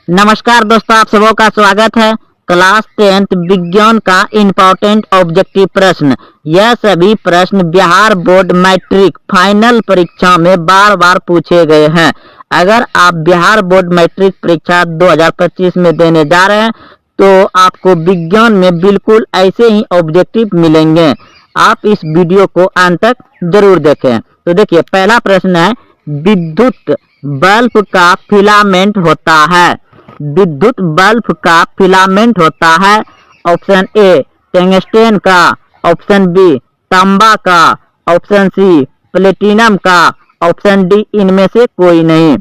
नमस्कार दोस्तों, आप सबों का स्वागत है। क्लास 10th विज्ञान का इम्पोर्टेंट ऑब्जेक्टिव प्रश्न। यह सभी प्रश्न बिहार बोर्ड मैट्रिक फाइनल परीक्षा में बार बार पूछे गए हैं। अगर आप बिहार बोर्ड मैट्रिक परीक्षा 2025 में देने जा रहे हैं तो आपको विज्ञान में बिल्कुल ऐसे ही ऑब्जेक्टिव मिलेंगे। आप इस वीडियो को अंत तक जरूर देखें। तो देखिए, पहला प्रश्न है, विद्युत बल्ब का फिलामेंट होता है। विद्युत बल्ब का फिलामेंट होता है ऑप्शन ए टंगस्टन का, ऑप्शन बी तांबा का, ऑप्शन सी प्लेटिनम का, ऑप्शन डी इनमें से कोई नहीं।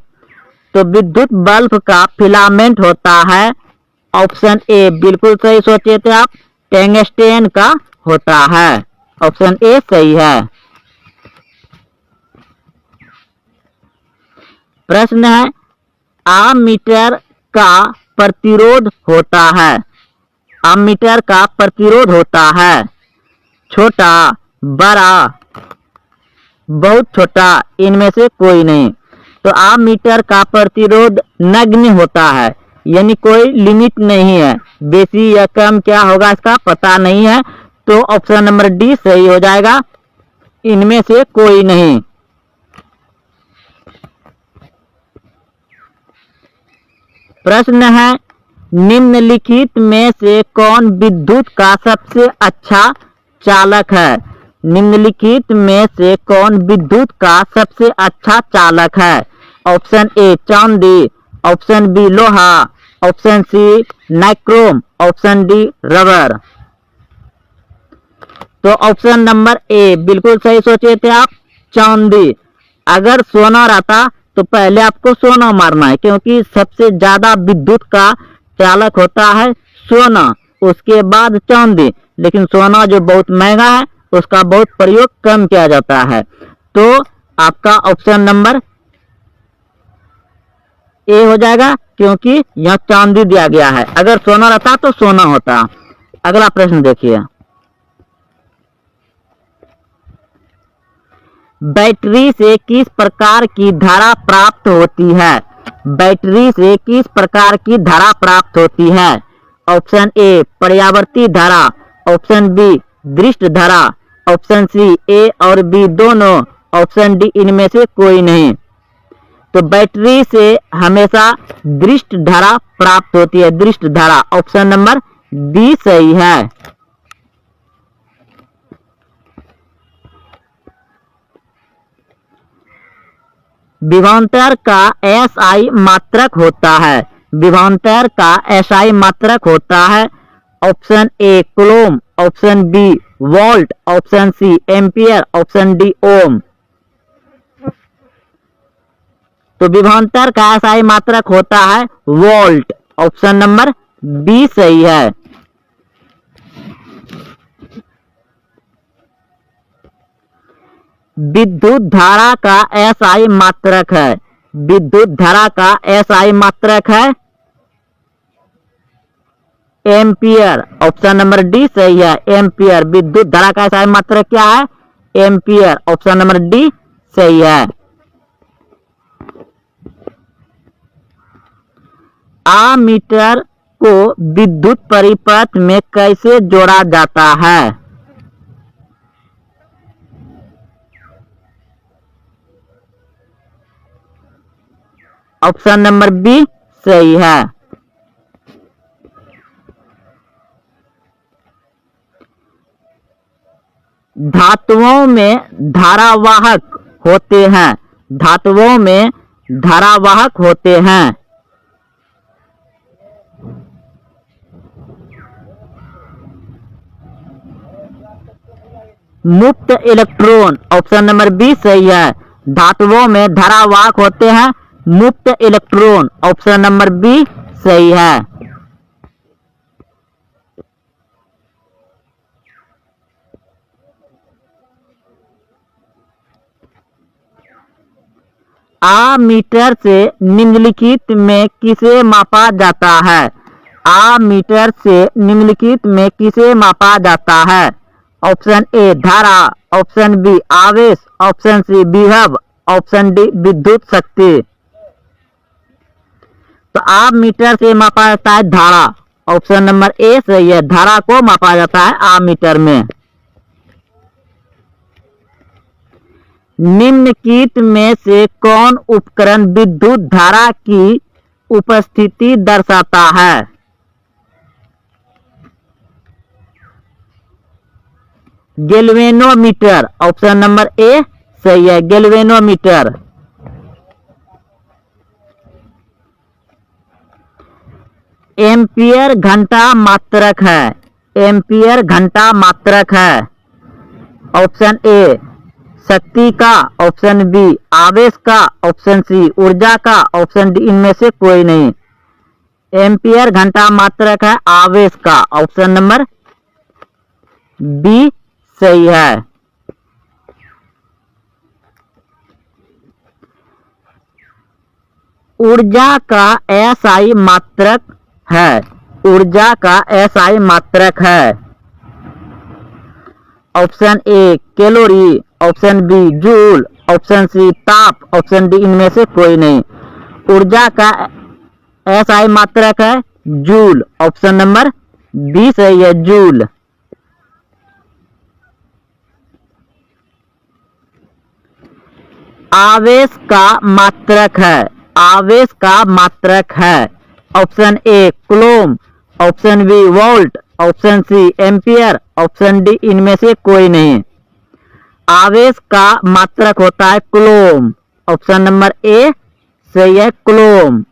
तो विद्युत बल्ब का फिलामेंट होता है ऑप्शन ए, बिल्कुल सही सोचे थे आप, टंगस्टन का होता है। ऑप्शन ए सही है। प्रश्न है, आमीटर का प्रतिरोध होता है। आमीटर का प्रतिरोध होता है छोटा, बड़ा, बहुत छोटा, इनमें से कोई नहीं। तो आमीटर का प्रतिरोध नगण्य होता है, यानी कोई लिमिट नहीं है, बेसी या कम क्या होगा इसका पता नहीं है। तो ऑप्शन नंबर डी सही हो जाएगा, इनमें से कोई नहीं। प्रश्न है, निम्नलिखित में से कौन विद्युत का सबसे अच्छा चालक है। निम्नलिखित में से कौन विद्युत का सबसे अच्छा चालक है। ऑप्शन ए चांदी, ऑप्शन बी लोहा, option C nichrome, option D rubber. तो ऑप्शन नंबर ए बिल्कुल सही सोचे थे आप, चांदी। अगर सोना रहता तो पहले आपको सोना मारना है, क्योंकि सबसे ज्यादा विद्युत का चालक होता है सोना, उसके बाद चांदी। लेकिन सोना जो बहुत महंगा है उसका बहुत प्रयोग कम किया जाता है। तो आपका ऑप्शन नंबर ए हो जाएगा, क्योंकि यह चांदी दिया गया है। अगर सोना रहता तो सोना होता। अगला प्रश्न देखिए, बैटरी से किस प्रकार की धारा प्राप्त होती है। बैटरी से किस प्रकार की धारा प्राप्त होती है। ऑप्शन ए पर्यावर्ती धारा, ऑप्शन बी दृष्ट धारा, ऑप्शन सी ए और बी दोनों, ऑप्शन डी इनमें से कोई नहीं। तो बैटरी से हमेशा दृष्ट धारा प्राप्त होती है, दृष्ट धारा। ऑप्शन नंबर बी सही है। विभवांतर का एसआई मात्रक होता है। विभवांतर का एसआई मात्रक होता है option A coulomb, option B volt, option C ampere, option D ohm. तो विभवांतर का एसआई मात्रक होता है वोल्ट। ऑप्शन नंबर बी सही है। विद्युत धारा का एसआई मात्रक है। विद्युत धारा का एसआई मात्रक है एम्पियर। ऑप्शन नंबर डी सही है, एम्पियर। विद्युत धारा का एसआई मात्रक क्या है, एम्पियर। ऑप्शन नंबर डी सही है। आमीटर को विद्युत परिपथ में कैसे जोड़ा जाता है। ऑप्शन नंबर बी सही है। धातुओं में धारावाहक होते हैं। धातुओं में धारावाहक होते हैं। मुक्त इलेक्ट्रॉन। ऑप्शन नंबर बी सही है। धातुओं में धारावाहक होते हैं मुक्त इलेक्ट्रॉन। ऑप्शन नंबर बी सही है। आमीटर से निम्नलिखित में किसे मापा जाता है। आमीटर से निम्नलिखित में किसे मापा जाता है। ऑप्शन ए धारा, ऑप्शन बी आवेश, ऑप्शन सी विभव, ऑप्शन डी विद्युत शक्ति। तो आप मीटर से मापा जाता है धारा। ऑप्शन नंबर ए सही है, धारा को मापा जाता है आमीटर में। निम्नलिखित में से कौन उपकरण विद्युत धारा की उपस्थिति दर्शाता है? गैल्वेनोमीटर। ऑप्शन नंबर ए सही है, गैल्वेनोमीटर। एम्पियर घंटा मात्रक है। एम्पियर घंटा मात्रक है। ऑप्शन ए शक्ति का, ऑप्शन बी आवेश का, ऑप्शन सी ऊर्जा का, ऑप्शन डी इनमें से कोई नहीं। एम्पियर घंटा मात्रक है आवेश का। ऑप्शन नंबर बी सही है। ऊर्जा का एसआई मात्रक है। ऊर्जा का एसआई मात्रक है। Option A calorie, option B joule, option C ताप, ऑप्शन डी इनमें से कोई नहीं। ऊर्जा का एसआई मात्रक है जूल। ऑप्शन नंबर बी सही है, जूल। आवेश का मात्रक है। आवेश का मात्रक है। Option A coulomb, option B volt, option C ampere, option D इनमें से कोई नहीं। आवेश का मात्रक होता है कूलम। ऑप्शन नंबर ए सही है, कूलम।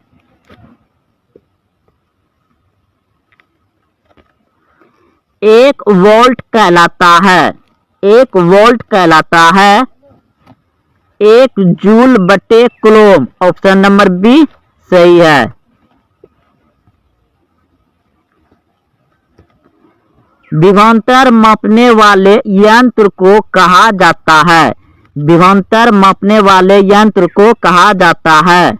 एक वोल्ट कहलाता है। एक वोल्ट कहलाता है 1 जूल बटे कूलम। ऑप्शन नंबर बी सही है। विभवांतर मापने वाले यंत्र को कहा जाता है। विभवांतर मापने वाले यंत्र को कहा जाता है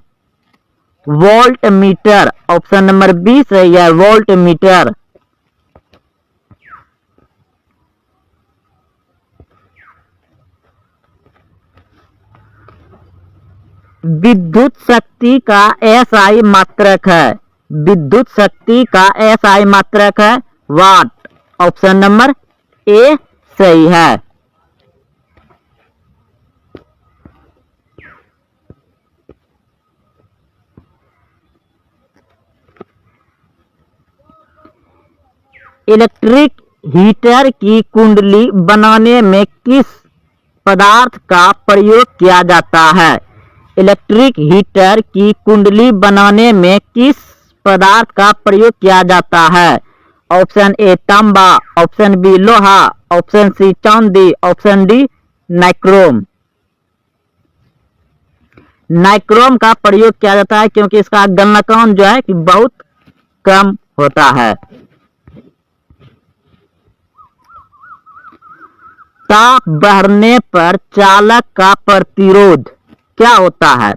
volt meter. Option number B सही है, वोल्ट मीटर। विद्युत शक्ति का एसआई मात्रक है। विद्युत शक्ति का एसआई मात्रक है वाट। ऑप्शन नंबर ए सही है। इलेक्ट्रिक हीटर की कुंडली बनाने में किस पदार्थ का प्रयोग किया जाता है? इलेक्ट्रिक हीटर की कुंडली बनाने में किस पदार्थ का प्रयोग किया जाता है? ऑप्शन ए तांबा, ऑप्शन बी लोहा, ऑप्शन सी चांदी, ऑप्शन डी नाइक्रोम। नाइक्रोम का प्रयोग किया जाता है क्योंकि इसका गलनांक जो है कि बहुत कम होता है। ताप बढ़ने पर चालक का प्रतिरोध क्या होता है?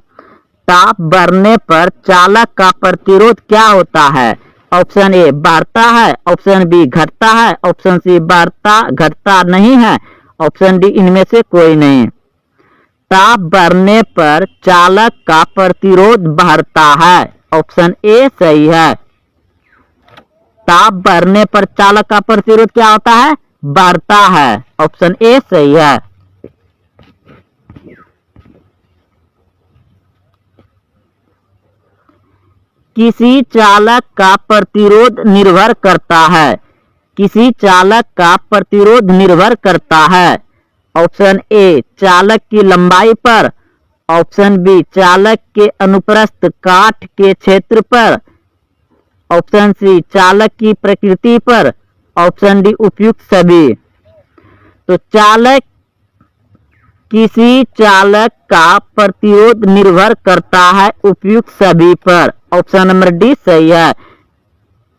ताप बढ़ने पर चालक का प्रतिरोध क्या होता है? ऑप्शन ए बढ़ता है, ऑप्शन बी घटता है, ऑप्शन सी बढ़ता घटता नहीं है, ऑप्शन डी इनमें से कोई नहीं। ताप बढ़ने पर चालक का प्रतिरोध बढ़ता है। ऑप्शन ए सही है। ताप बढ़ने पर चालक का प्रतिरोध क्या होता है? बढ़ता है। ऑप्शन ए सही है। किसी चालक का प्रतिरोध निर्भर करता है। किसी चालक का प्रतिरोध निर्भर करता है। ऑप्शन ए चालक की लंबाई पर, ऑप्शन बी चालक के अनुप्रस्थ काट के क्षेत्र पर, ऑप्शन सी चालक की प्रकृति पर, ऑप्शन डी उपयुक्त सभी। तो किसी चालक का प्रतिरोध निर्भर करता है उपयुक्त सभी पर। ऑप्शन नंबर डी सही है,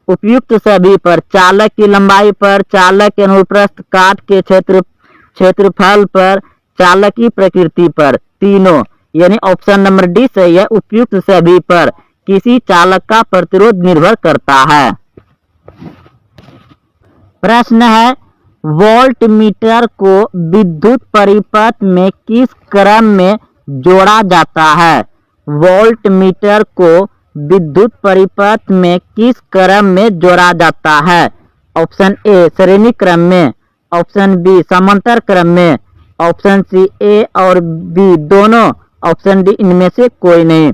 उपयुक्त सभी पर। चालक की लंबाई पर, चालक के अनुप्रस्थ काट के क्षेत्रफल पर, चालक की प्रकृति पर, तीनों यानी ऑप्शन नंबर डी सही है, उपयुक्त सभी पर किसी चालक का प्रतिरोध निर्भर करता है। प्रश्न है वोल्ट मीटर को विद्युत परिपथ में किस क्रम में जोड़ा जाता है? वोल्ट मीटर को विद्युत परिपथ में किस क्रम में जोड़ा जाता है? ऑप्शन ए श्रेणी क्रम में, ऑप्शन बी समांतर क्रम में, ऑप्शन सी ए और बी दोनों, ऑप्शन डी इनमें से कोई नहीं।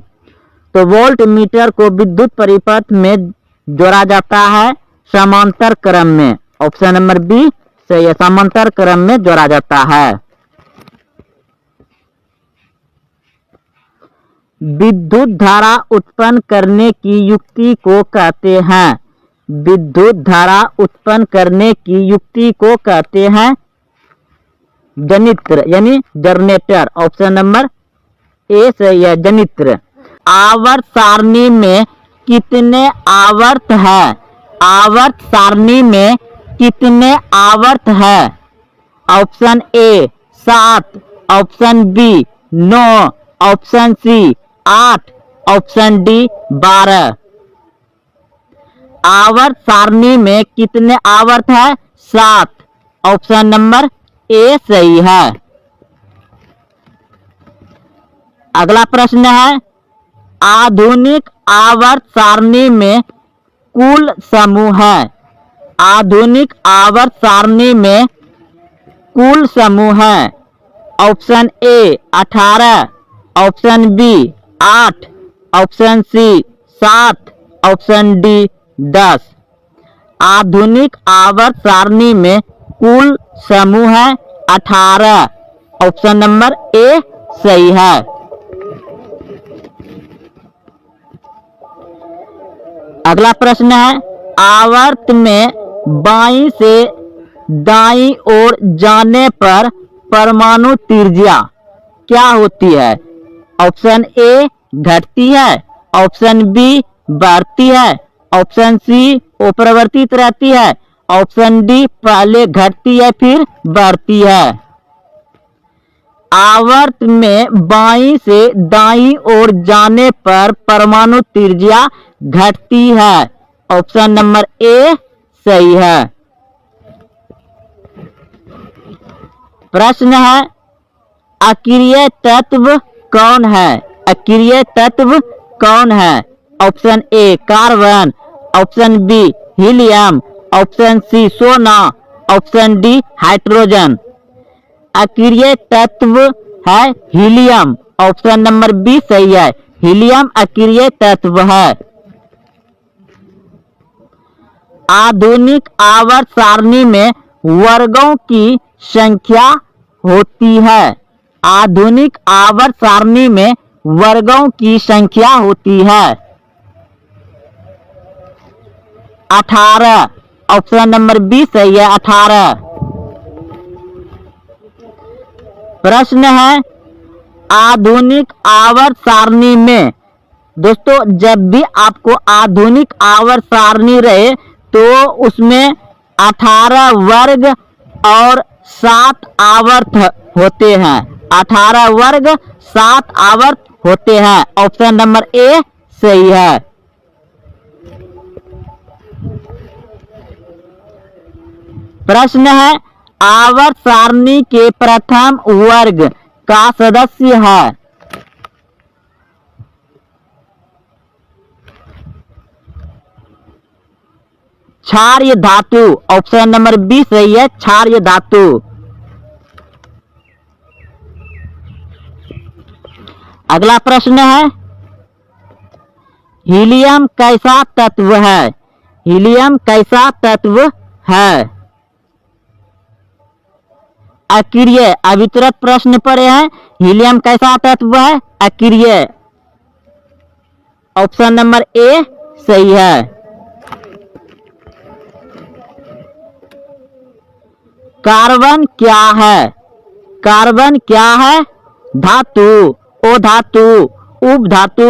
तो वोल्ट मीटर को विद्युत परिपथ में जोड़ा जाता है समांतर क्रम में। ऑप्शन नंबर बी सही है, समांतर क्रम में जोड़ा जाता है। विद्युत धारा उत्पन्न करने की युक्ति को कहते हैं? विद्युत धारा उत्पन्न करने की युक्ति को कहते हैं जनित्र यानी जनरेटर। ऑप्शन नंबर ए सही है, जनित्र। आवर्त सारणी में कितने आवर्त है? आवर्त सारणी में कितने आवर्त है? Option A 7, option B 9, option C 8, option D 12। आवर्त सारणी में कितने आवर्त है? 7। ऑप्शन नंबर ए सही है। अगला प्रश्न है, आधुनिक आवर्त सारणी में कुल समूह है? आधुनिक आवर्त सारणी में कुल समूह है? Option A 18, option B 8, option C 7, option D 10। आधुनिक आवर्त सारणी में कुल समूह है 18। ऑप्शन नंबर ए सही है। अगला प्रश्न है, आवर्त में बाईं से दाईं ओर जाने पर परमाणु त्रिज्या क्या होती है? ऑप्शन ए घटती है, ऑप्शन बी बढ़ती है, ऑप्शन सी अपरिवर्तित रहती है, ऑप्शन डी पहले घटती है फिर बढ़ती है। आवर्त में बाईं से दाईं ओर जाने पर परमाणु त्रिज्या घटती है। ऑप्शन नंबर ए सही है। प्रश्न है, अक्रिय तत्व कौन है? अक्रिय तत्व कौन है? Option A carbon, option B helium, option C सोना, ऑप्शन डी हाइड्रोजन। अक्रिय तत्व है हीलियम। ऑप्शन नंबर बी सही है, हीलियम अक्रिय तत्व है। आधुनिक आवर्त सारणी में वर्गों की संख्या होती है? आधुनिक आवर्त सारणी में वर्गों की संख्या होती है 18। ऑप्शन नंबर बी सही है, 18। प्रश्न है, आधुनिक आवर्त सारणी में, दोस्तों जब भी आपको आधुनिक आवर्त सारणी रहे तो उसमें 18 वर्ग और 7 आवर्त होते हैं। 18 वर्ग 7 आवर्त होते हैं। ऑप्शन नंबर ए सही है। प्रश्न है, आवर्त सारणी के प्रथम वर्ग का सदस्य है? क्षारीय धातु। ऑप्शन नंबर बी सही है, क्षारीय धातु। अगला प्रश्न है, हीलियम कैसा तत्व है? हीलियम कैसा तत्व है? अक्रिय। अवितरक प्रश्न पड़े हैं, हीलियम कैसा तत्व है? अक्रिय। ऑप्शन नंबर ए सही है। कार्बन क्या है? कार्बन क्या है? धातु, ओ धातु, उप धातु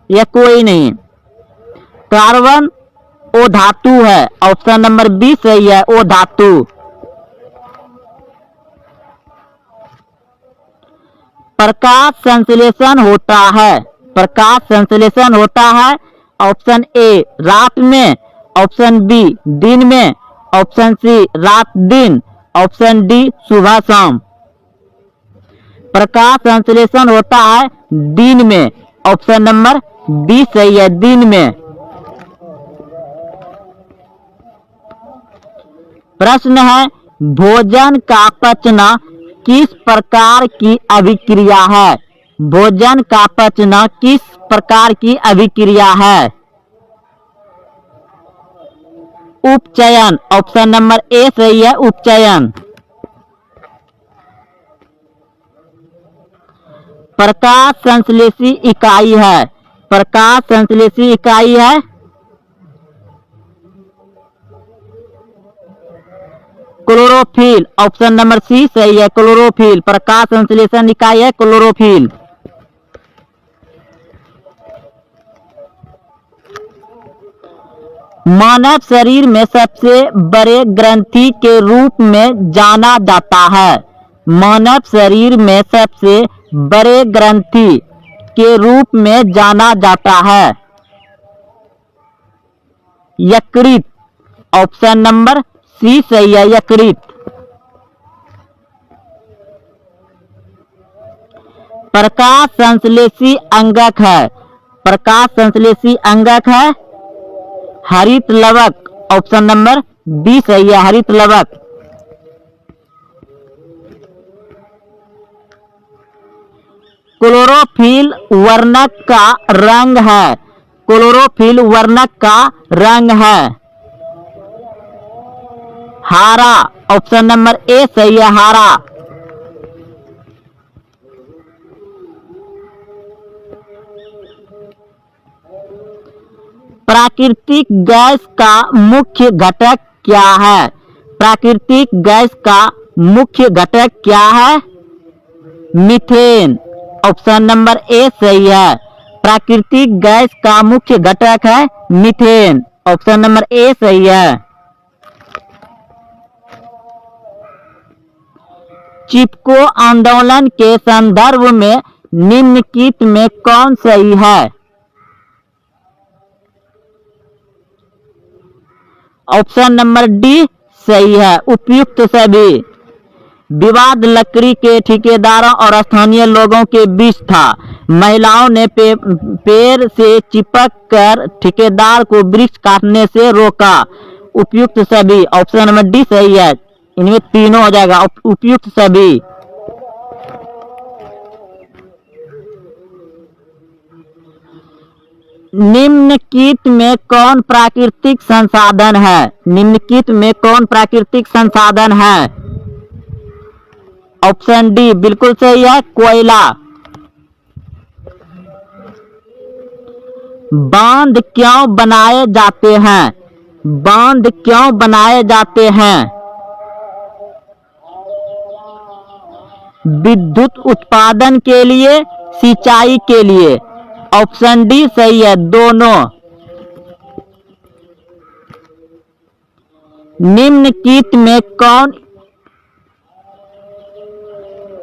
या कोई नहीं। कार्बन ओ धातु है। ऑप्शन नंबर बी सही है, ओ धातु। प्रकाश संश्लेषण होता है? प्रकाश संश्लेषण होता है। ऑप्शन ए रात में, ऑप्शन बी दिन में, ऑप्शन सी रात दिन, ऑप्शन डी सुबह शाम। प्रकाश संश्लेषण होता है दिन में। ऑप्शन नंबर बी सही है, दिन में। प्रश्न है, भोजन का पचना किस प्रकार की अभिक्रिया है? भोजन का पचना किस प्रकार की अभिक्रिया है? उपचयन। ऑप्शन नंबर ए सही है, उपचयन। प्रकाश संश्लेषी इकाई है। प्रकाश संश्लेषी इकाई है क्लोरोफिल। ऑप्शन नंबर सी सही है, क्लोरोफिल। प्रकाश संश्लेषण इकाई है क्लोरोफिल। मानव शरीर में सबसे बड़े ग्रंथि के रूप में जाना जाता है। मानव शरीर में सबसे बड़े ग्रंथि के रूप में जाना जाता है यकृत। ऑप्शन नंबर सी सही है, यकृत। प्रकाश संश्लेषी अंगक है। प्रकाश संश्लेषी अंगक है हरित लवक। ऑप्शन नंबर बी सही है, हरित लवक। क्लोरोफिल वर्णक का रंग है। क्लोरोफिल वर्णक का रंग है हरा। ऑप्शन नंबर ए सही है, हरा। प्राकृतिक गैस का मुख्य घटक क्या है? प्राकृतिक गैस का मुख्य घटक क्या है? मीथेन। ऑप्शन नंबर ए सही है, प्राकृतिक गैस का मुख्य घटक है मीथेन। ऑप्शन नंबर ए सही है। चिपको आंदोलन के संदर्भ में निम्नलिखित में कौन सही है? ऑप्शन नंबर डी सही है, उपयुक्त सभी। विवाद लकड़ी के ठेकेदारों और स्थानीय लोगों के बीच था। महिलाओं ने पेड़ से चिपक कर ठेकेदार को वृक्ष काटने से रोका। उपयुक्त सभी। ऑप्शन नंबर डी सही है, इनमें तीनों हो जाएगा, उपयुक्त सभी। निम्नलिखित में कौन प्राकृतिक संसाधन है? निम्नलिखित में कौन प्राकृतिक संसाधन है? ऑप्शन डी बिल्कुल सही है, कोयला। बांध क्यों बनाए जाते हैं? बांध क्यों बनाए जाते हैं? विद्युत उत्पादन के लिए, सिंचाई के लिए। ऑप्शन डी सही है, दोनों। निम्नलिखित में कौन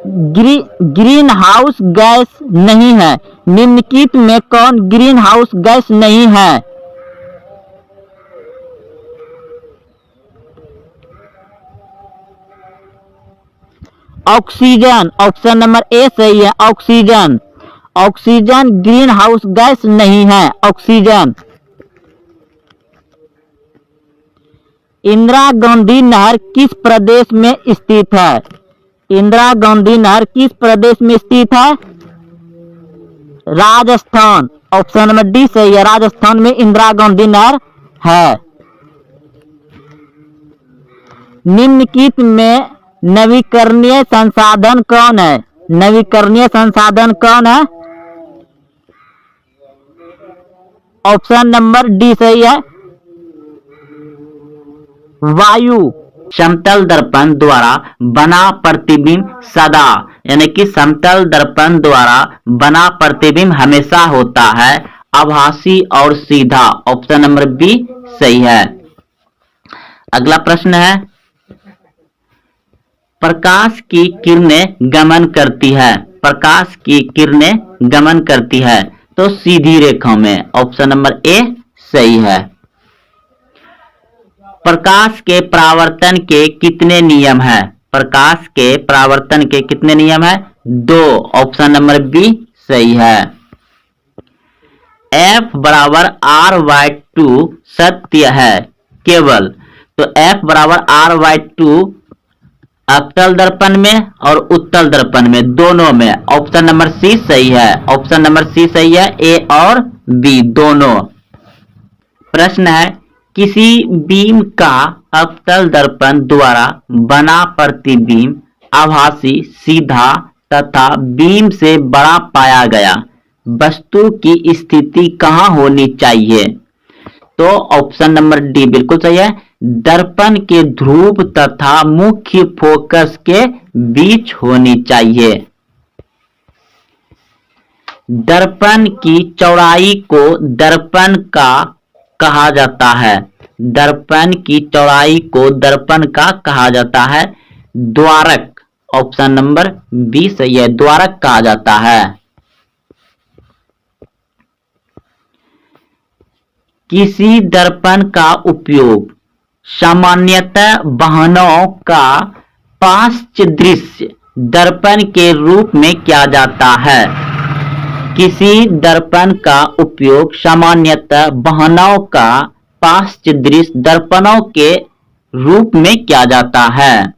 ग्रीन हाउस गैस नहीं है? निम्नलिखित में कौन ग्रीन हाउस गैस नहीं है? ऑक्सीजन। ऑप्शन नंबर ए सही है, oxygen. Oxygen green house gas नहीं है, ऑक्सीजन। इंदिरा गांधी नहर किस प्रदेश में स्थित है? इंदिरा गांधी नहर किस प्रदेश में स्थित है? राजस्थान। ऑप्शन नंबर डी सही है, राजस्थान में इंदिरा गांधी नहर है। निम्नलिखित में नवीकरणीय संसाधन कौन है? नवीकरणीय संसाधन कौन है? ऑप्शन नंबर डी सही है, वायु। समतल दर्पण द्वारा बना प्रतिबिंब सदा, यानी कि समतल दर्पण द्वारा बना प्रतिबिंब हमेशा होता है आभासी और सीधा। ऑप्शन नंबर बी सही है। अगला प्रश्न है, प्रकाश की किरणें गमन करती है। प्रकाश की किरणें गमन करती है तो सीधी रेखा में। ऑप्शन नंबर ए सही है। प्रकाश के परावर्तन के कितने नियम हैं? प्रकाश के परावर्तन के कितने नियम हैं? 2। ऑप्शन नंबर बी सही है। F बराबर R/2 सत्य है केवल, तो F बराबर R/2 अवतल दर्पण में और उत्तल दर्पण में दोनों में। ऑप्शन नंबर सी सही है, ऑप्शन नंबर सी सही है, ए और बी दोनों। प्रश्न है किसी बीम का अवतल दर्पण द्वारा बना प्रतिबिंब आभासी, सीधा तथा बीम से बड़ा पाया गया वस्तु की स्थिति कहां होनी चाहिए? तो ऑप्शन नंबर डी बिल्कुल सही है, दर्पण के ध्रुव तथा मुख्य फोकस के बीच होनी चाहिए। दर्पण की चौड़ाई को दर्पण का कहा जाता है, दर्पण की चौड़ाई को दर्पण का कहा जाता है द्वारक। ऑप्शन नंबर बी सही है, द्वारक कहा जाता है। किसी दर्पण का उपयोग सामान्यतः वाहनों का पार्श्व दृश्य दर्पण के रूप में किया जाता है। किसी दर्पण का उपयोग सामान्यतः वाहनों का पार्श्व दृश्य दर्पणों के रूप में किया जाता है।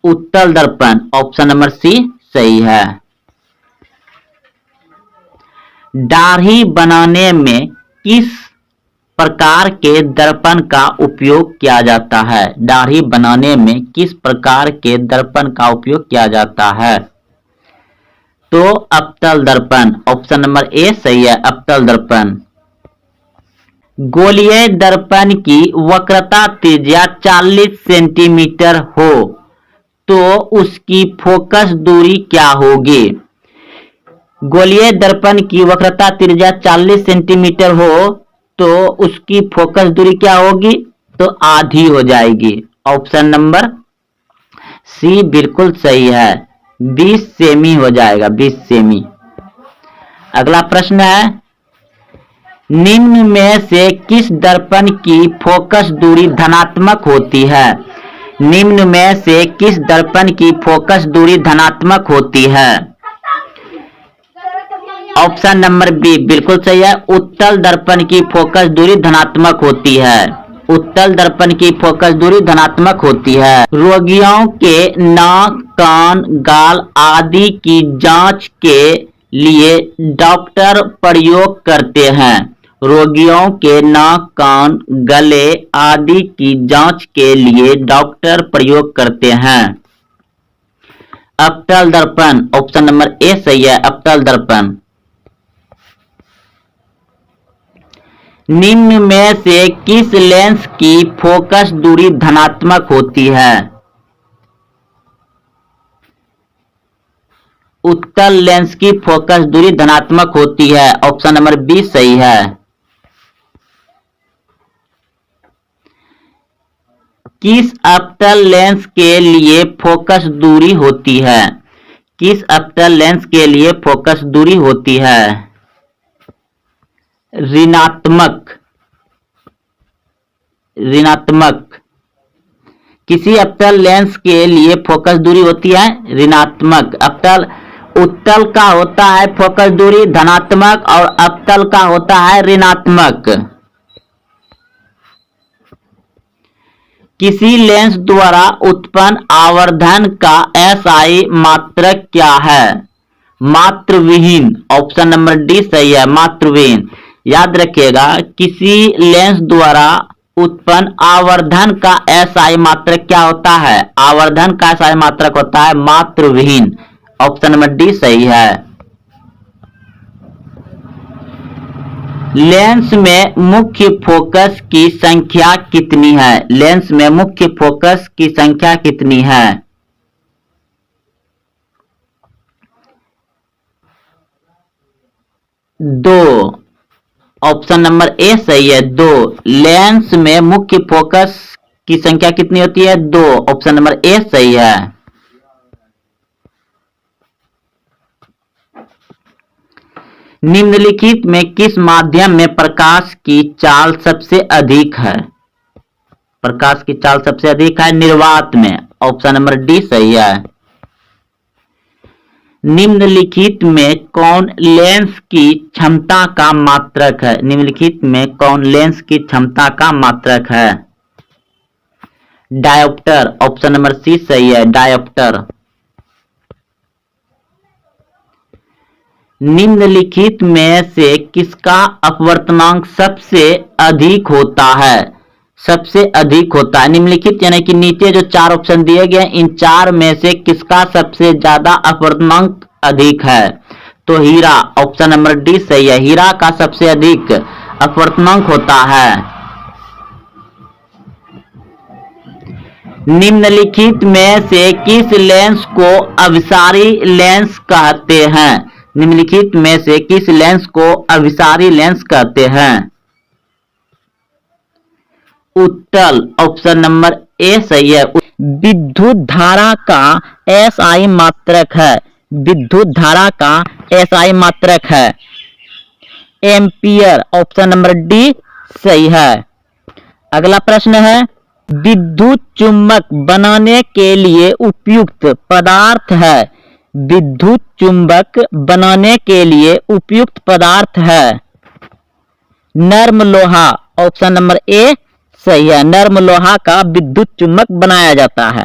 उत्तल दर्पण, ऑप्शन नंबर सी सही है। दाढ़ी बनाने में किस प्रकार के दर्पण का उपयोग किया जाता है? दाढ़ी बनाने में किस प्रकार के दर्पण का उपयोग किया जाता है? तो अवतल दर्पण, ऑप्शन नंबर ए सही है, अवतल दर्पण। गोलीय दर्पण की वक्रता त्रिज्या 40 सेंटीमीटर हो तो उसकी फोकस दूरी क्या होगी? गोलीय दर्पण की वक्रता त्रिज्या 40 सेंटीमीटर हो तो उसकी फोकस दूरी क्या होगी? तो आधी हो जाएगी। ऑप्शन नंबर सी बिल्कुल सही है, 20 सेमी हो जाएगा, 20 सेमी। अगला प्रश्न है निम्न में से किस दर्पण की फोकस दूरी धनात्मक होती है? निम्न में से किस दर्पण की फोकस दूरी धनात्मक होती है? ऑप्शन नंबर बी बिल्कुल सही है, उत्तल दर्पण की फोकस दूरी धनात्मक होती है। उत्तल दर्पण की फोकस दूरी धनात्मक होती है। रोगियों के नाक, कान, गाल आदि की जांच के लिए डॉक्टर प्रयोग करते हैं। रोगियों के नाक, कान, गले आदि की जांच के लिए डॉक्टर प्रयोग करते हैं। अवतल दर्पण, ऑप्शन नंबर ए सही है, अवतल दर्पण। निम्न में से किस लेंस की फोकस दूरी धनात्मक होती है? उत्तल लेंस की फोकस दूरी धनात्मक होती है। ऑप्शन नंबर बी सही है। किस अवतल लेंस के लिए फोकस दूरी होती है? किस अवतल लेंस के लिए फोकस दूरी होती है? ऋणात्मक, ऋणात्मक। किसी अवतल लेंस के लिए फोकस दूरी होती है ऋणात्मक। अवतल उत्तल का होता है फोकस दूरी धनात्मक और अवतल का होता है ऋणात्मक। किसी लेंस द्वारा उत्पन्न आवर्धन का SI मात्रक क्या है? मात्रविहीन। ऑप्शन नंबर डी सही है, मात्रविहीन। याद रखिएगा किसी लेंस द्वारा उत्पन्न आवर्धन का SI मात्रक क्या होता है? आवर्धन का SI मात्रक होता है मात्रविहीन। ऑप्शन नंबर डी सही है। लेंस में मुख्य फोकस की संख्या कितनी है? लेंस में मुख्य फोकस की संख्या कितनी है? 2। ऑप्शन नंबर ए सही है, 2। लेंस में मुख्य फोकस की संख्या कितनी होती है? 2। ऑप्शन नंबर ए सही है। निम्नलिखित में किस माध्यम में प्रकाश की चाल सबसे अधिक है? प्रकाश की चाल सबसे अधिक है निर्वात में। ऑप्शन नंबर डी सही है। निम्नलिखित में कौन लेंस की क्षमता का मात्रक है? निम्नलिखित में कौन लेंस की क्षमता का मात्रक है? डायोप्टर। ऑप्शन नंबर सी सही है, डायोप्टर। निम्नलिखित में से किसका अपवर्तनांक सबसे अधिक होता है? सबसे अधिक होता है। निम्नलिखित यानी कि नीचे जो चार ऑप्शन दिए गए इन चार में से किसका सबसे ज्यादा अपवर्तनांक अधिक है? तो हीरा। ऑप्शन नंबर डी सही है, हीरा का सबसे अधिक अपवर्तनांक होता है। निम्नलिखित में से किस लेंस को अभिसारी लेंस कहते हैं? निम्नलिखित में से किस लेंस को अभिसारी लेंस कहते हैं? उत्तल। ऑप्शन नंबर ए सही है। विद्युत धारा का एसआई मात्रक है। विद्युत धारा का एसआई मात्रक है एम्पियर। ऑप्शन नंबर डी सही है। अगला प्रश्न है, विद्युत चुंबक बनाने के लिए उपयुक्त पदार्थ है। विद्युत चुंबक बनाने के लिए उपयुक्त पदार्थ है नर्म लोहा। ऑप्शन नंबर ए सही है, नर्म लोहा का विद्युत चुंबक बनाया जाता है।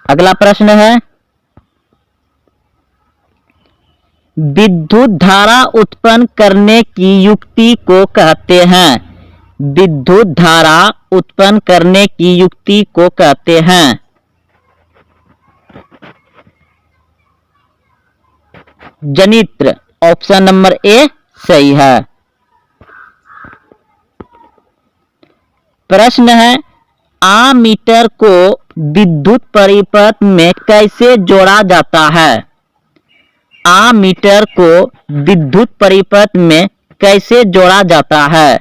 अगला प्रश्न है, विद्युत धारा उत्पन्न करने की युक्ति को कहते हैं। विद्युत धारा उत्पन्न करने की युक्ति को कहते हैं जनित्र। ऑप्शन नंबर ए सही है। प्रश्न है, आमीटर को विद्युत परिपथ में कैसे जोड़ा जाता है? आमीटर को विद्युत परिपथ में कैसे जोड़ा जाता है?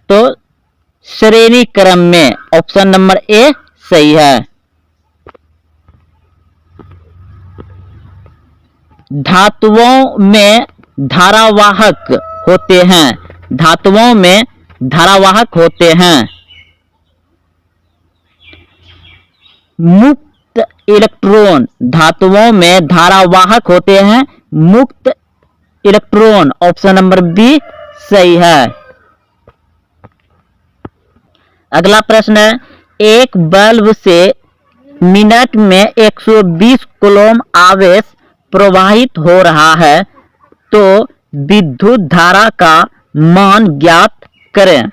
तो श्रेणी क्रम में। ऑप्शन नंबर ए सही है। धातुओं में धारावाहक होते हैं। धातुओं में धारावाहक होते हैं मुक्त इलेक्ट्रॉन। धातुओं में धारावाहक होते हैं मुक्त इलेक्ट्रॉन। ऑप्शन नंबर बी सही है। अगला प्रश्न है, एक बल्ब से मिनट में 120 कूलम आवेश प्रवाहित हो रहा है तो विद्युत धारा का मान ज्ञात करें।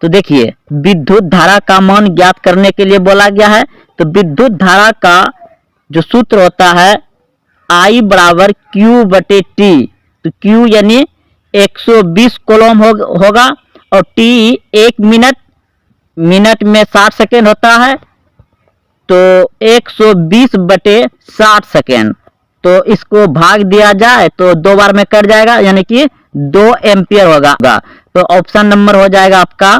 तो देखिए, विद्युत धारा का मान ज्ञात करने के लिए बोला गया है। तो विद्युत धारा का जो सूत्र होता है I बराबर Q बटे T। तो Q यानी 120 कूलम होगा और T 1 मिनट में 60 सेकेंड होता है तो 120 बटे 60 सेकेंड। तो इसको भाग दिया जाए तो 2 बार में कट जाएगा यानी कि 2 एम्पियर होगा। तो ऑप्शन नंबर हो जाएगा आपका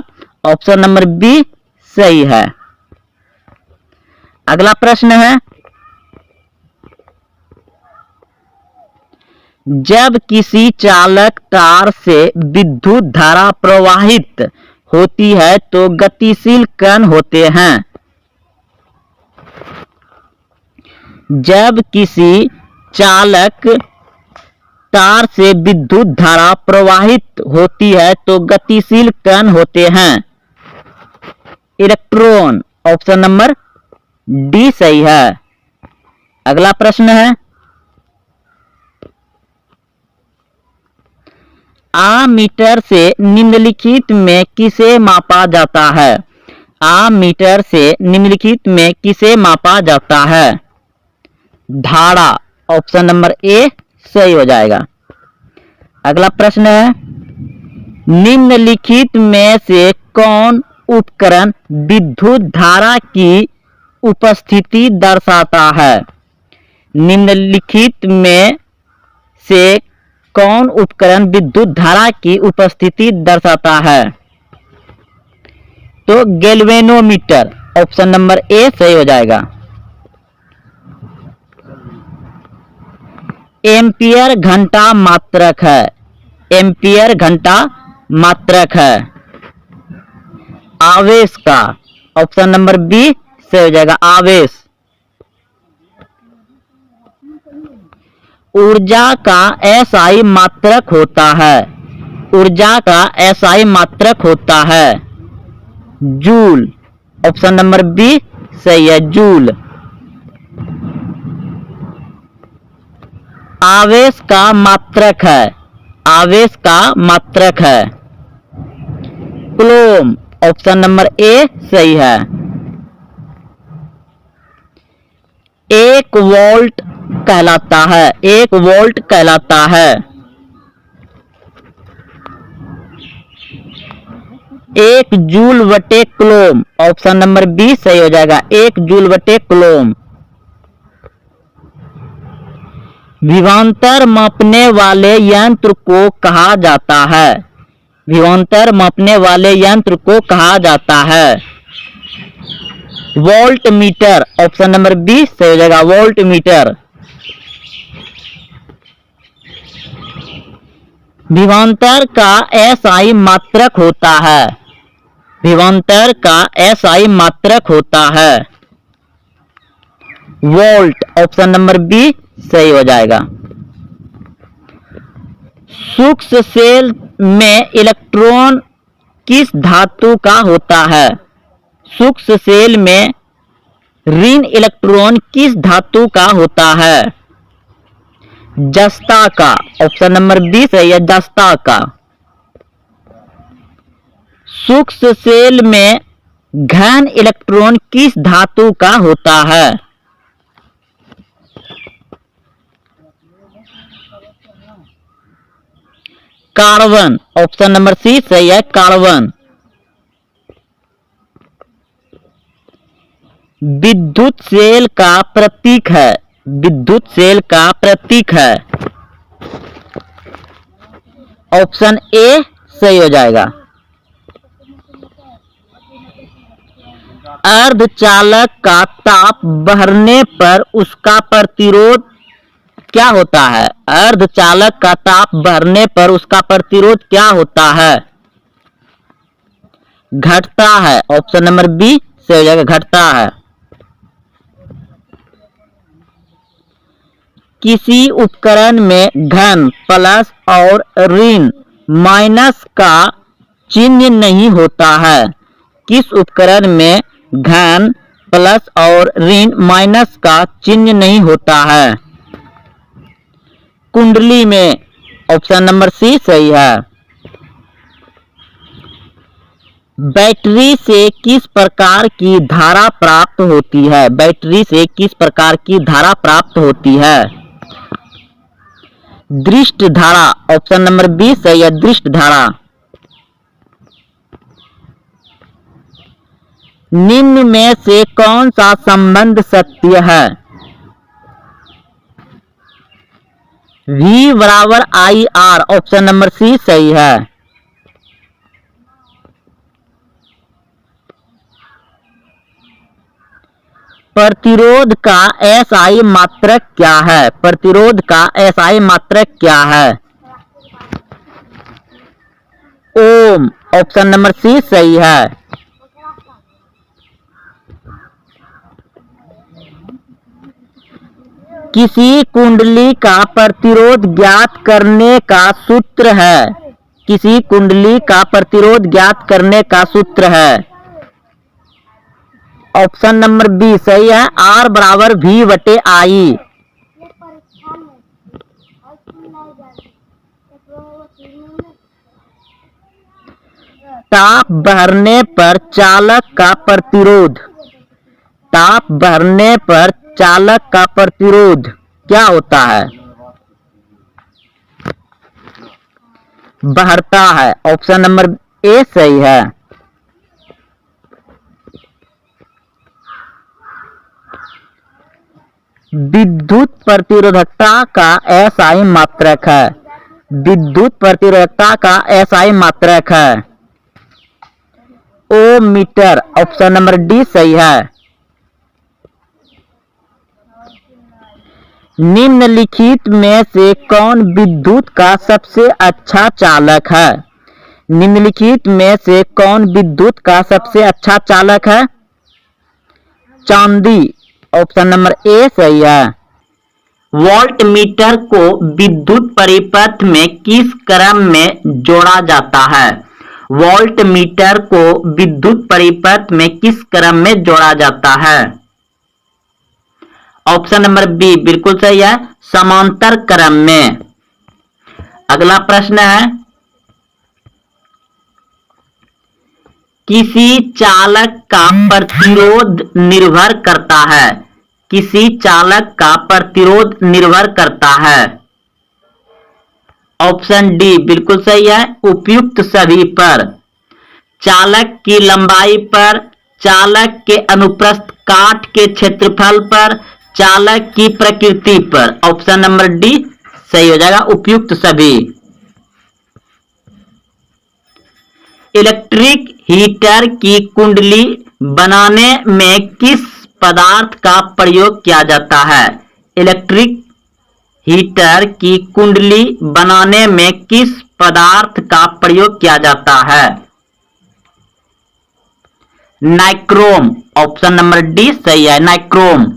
ऑप्शन नंबर बी सही है। अगला प्रश्न है, जब किसी चालक तार से विद्युत धारा प्रवाहित होती है तो गतिशील कण होते हैं। जब किसी चालक तार से विद्युत धारा प्रवाहित होती है तो गतिशील कण होते हैं इलेक्ट्रॉन। ऑप्शन नंबर डी सही है। अगला प्रश्न है, आमीटर से निम्नलिखित में किसे मापा जाता है? आमीटर से निम्नलिखित में किसे मापा जाता है? धारा। ऑप्शन नंबर ए सही हो जाएगा। अगला प्रश्न है, निम्नलिखित में से कौन उपकरण विद्युत धारा की उपस्थिति दर्शाता है? निम्नलिखित में से कौन उपकरण विद्युत धारा की उपस्थिति दर्शाता है? तो गैल्वेनोमीटर। ऑप्शन नंबर ए सही हो जाएगा। एम्पियर घंटा मात्रक है। एम्पियर घंटा मात्रक है आवेश का। ऑप्शन नंबर बी सही हो जाएगा, आवेश। ऊर्जा का एसआई मात्रक होता है? ऊर्जा का एसआई मात्रक होता है जूल। ऑप्शन नंबर बी सही है, जूल। आवेश का मात्रक है? आवेश का मात्रक है कूलम। ऑप्शन नंबर ए सही है। 1 वोल्ट कहलाता है? 1 वोल्ट कहलाता है 1 जूल बटे कूलम। ऑप्शन नंबर बी सही हो जाएगा, 1 जूल बटे कूलम। विभवांतर मापने वाले यंत्र को कहा जाता है? विभवांतर मापने वाले यंत्र को कहा जाता है volt meter. Option number B सही हो जाएगा, वोल्ट मीटर। विभवांतर का एसआई मात्रक होता है? विभवांतर का एसआई मात्रक होता है वोल्ट। ऑप्शन नंबर बी सही हो जाएगा। सूक्ष्म सेल में इलेक्ट्रॉन किस धातु का होता है? सूक्ष्म सेल में ऋण इलेक्ट्रॉन किस धातु का होता है? जस्ता का। ऑप्शन नंबर बी सही है, जस्ता का। सूक्ष्म सेल में घन इलेक्ट्रॉन किस धातु का होता है? कार्बन। ऑप्शन नंबर सी सही है, कार्बन। विद्युत सेल का प्रतीक है? विद्युत सेल का प्रतीक है ऑप्शन ए सही हो जाएगा। अर्धचालक का ताप बढ़ने पर उसका प्रतिरोध क्या होता है? अर्धचालक का ताप बढ़ने पर उसका प्रतिरोध क्या होता है? घटता है। ऑप्शन नंबर बी सही हो जाएगा, घटता है। किसी उपकरण में धन प्लस और ऋण माइनस का चिन्ह नहीं होता है। किस उपकरण में धन प्लस और ऋण माइनस का चिन्ह नहीं होता है? कुंडली में। ऑप्शन नंबर सी सही है। बैटरी से किस प्रकार की धारा प्राप्त होती है? बैटरी से किस प्रकार की धारा प्राप्त होती है? दृष्ट धारा। ऑप्शन नंबर बी सही है, दृष्ट धारा। निम्न में से कौन सा संबंध सत्य है? V बराबर I R. Option number C सही है। प्रतिरोध का एसआई मात्रक क्या है? प्रतिरोध का एसआई मात्रक क्या है? ओम। ऑप्शन नंबर सी सही है। किसी कुंडली का प्रतिरोध ज्ञात करने का सूत्र है? किसी कुंडली का प्रतिरोध ज्ञात करने का सूत्र है? ऑप्शन नंबर बी सही है, आर बराबर वी बटे आई। ताप बढ़ने पर चालक का प्रतिरोध। ताप बढ़ने पर चालक का प्रतिरोध क्या होता है? बढ़ता है। ऑप्शन नंबर ए सही है। विद्युत प्रतिरोधकता का एसआई मात्रक है। विद्युत प्रतिरोधकता का एसआई मात्रक है ओम मीटर। ऑप्शन नंबर डी सही है। निम्नलिखित में से कौन विद्युत का सबसे अच्छा चालक है? निम्नलिखित में से कौन विद्युत का सबसे अच्छा चालक है? चांदी। ऑप्शन नंबर ए सही है। वोल्ट मीटर को विद्युत परिपथ में किस क्रम में जोड़ा जाता है? वोल्ट मीटर को विद्युत परिपथ में किस क्रम में जोड़ा जाता है? ऑप्शन नंबर बी बिल्कुल सही है, समांतर क्रम में। अगला प्रश्न है, किसी चालक का प्रतिरोध निर्भर करता है। किसी चालक का प्रतिरोध निर्भर करता है। ऑप्शन डी बिल्कुल सही है, उपयुक्त सभी पर। चालक की लंबाई पर, चालक के अनुप्रस्थ काट के क्षेत्रफल पर, चालक की प्रकृति पर। ऑप्शन नंबर डी सही हो जाएगा, उपयुक्त सभी। इलेक्ट्रिक हीटर की कुंडली बनाने में किस पदार्थ का प्रयोग किया जाता है? इलेक्ट्रिक हीटर की कुंडली बनाने में किस पदार्थ का प्रयोग किया जाता है? नाइक्रोम। ऑप्शन नंबर डी सही है, नाइक्रोम।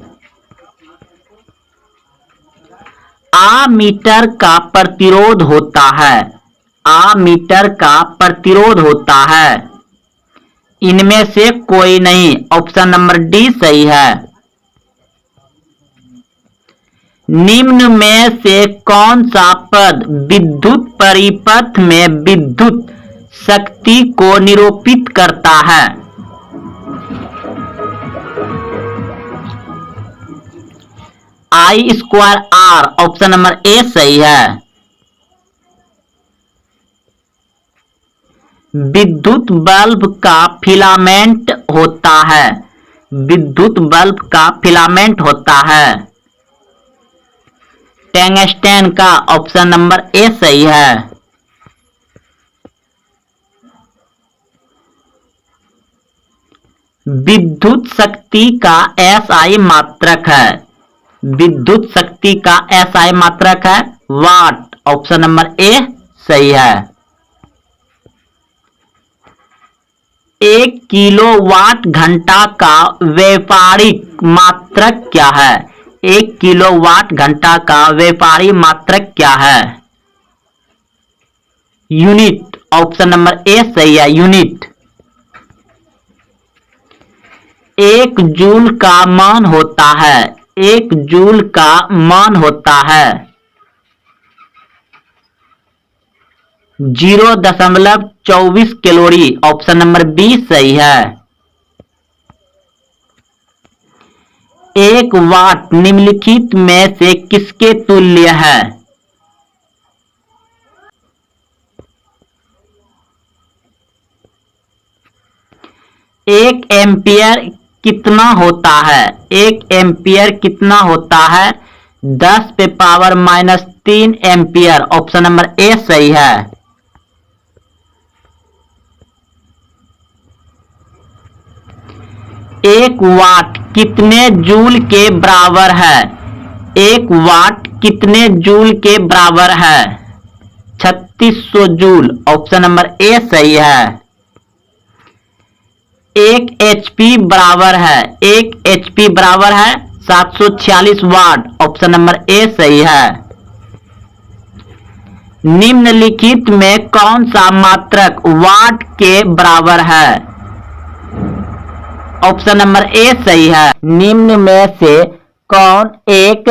आमीटर का प्रतिरोध होता है। आमीटर का प्रतिरोध होता है। इनमें से कोई नहीं। ऑप्शन नंबर डी सही है। निम्न में से कौन सा पद विद्युत परिपथ में विद्युत शक्ति को निरूपित करता है? I square R. Option number A सही है। विद्युत बल्ब का फिलामेंट होता है। विद्युत बल्ब का फिलामेंट होता है टंगस्टन का। ऑप्शन नंबर ए सही है। विद्युत शक्ति का एसआई मात्रक है। विद्युत शक्ति का एसआई मात्रक है वाट। ऑप्शन नंबर ए सही है। 1 किलोवाट घंटा का व्यापारिक मात्रक क्या है? 1 किलोवाट घंटा का व्यापारिक मात्रक क्या है? यूनिट। ऑप्शन नंबर ए सही है, यूनिट। 1 जूल का मान होता है। 1 जूल का मान होता है 0.24 कैलोरी। ऑप्शन नंबर बी सही है। 1 वाट निम्नलिखित में से किसके तुल्य है? एक एम्पियर कितना होता है? 1 एम्पियर कितना होता है? 10⁻³ एम्पियर। ऑप्शन नंबर ए सही है। 1 वाट कितने जूल के बराबर है? 1 वाट कितने जूल के बराबर है? 3600 जूल। ऑप्शन नंबर ए सही है। 1 HP बराबर है 1 HP बराबर है 746 वाट। ऑप्शन नंबर ए सही है। निम्नलिखित में कौन सा मात्रक वाट के बराबर है? ऑप्शन नंबर ए सही है। निम्न में से कौन एक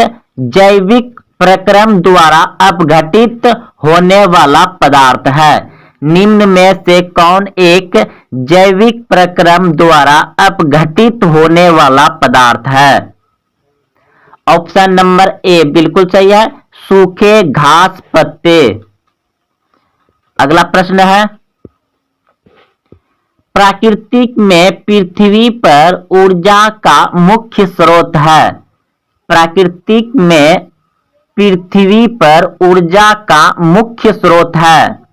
जैविक प्रक्रम द्वारा अपघटित होने वाला पदार्थ है? निम्न में से कौन एक जैविक प्रक्रम द्वारा अपघटित होने वाला पदार्थ है? ऑप्शन नंबर ए बिल्कुल सही है, सूखे घास पत्ते। अगला प्रश्न है, प्राकृतिक में पृथ्वी पर ऊर्जा का मुख्य स्रोत है। प्राकृतिक में पृथ्वी पर ऊर्जा का मुख्य स्रोत है।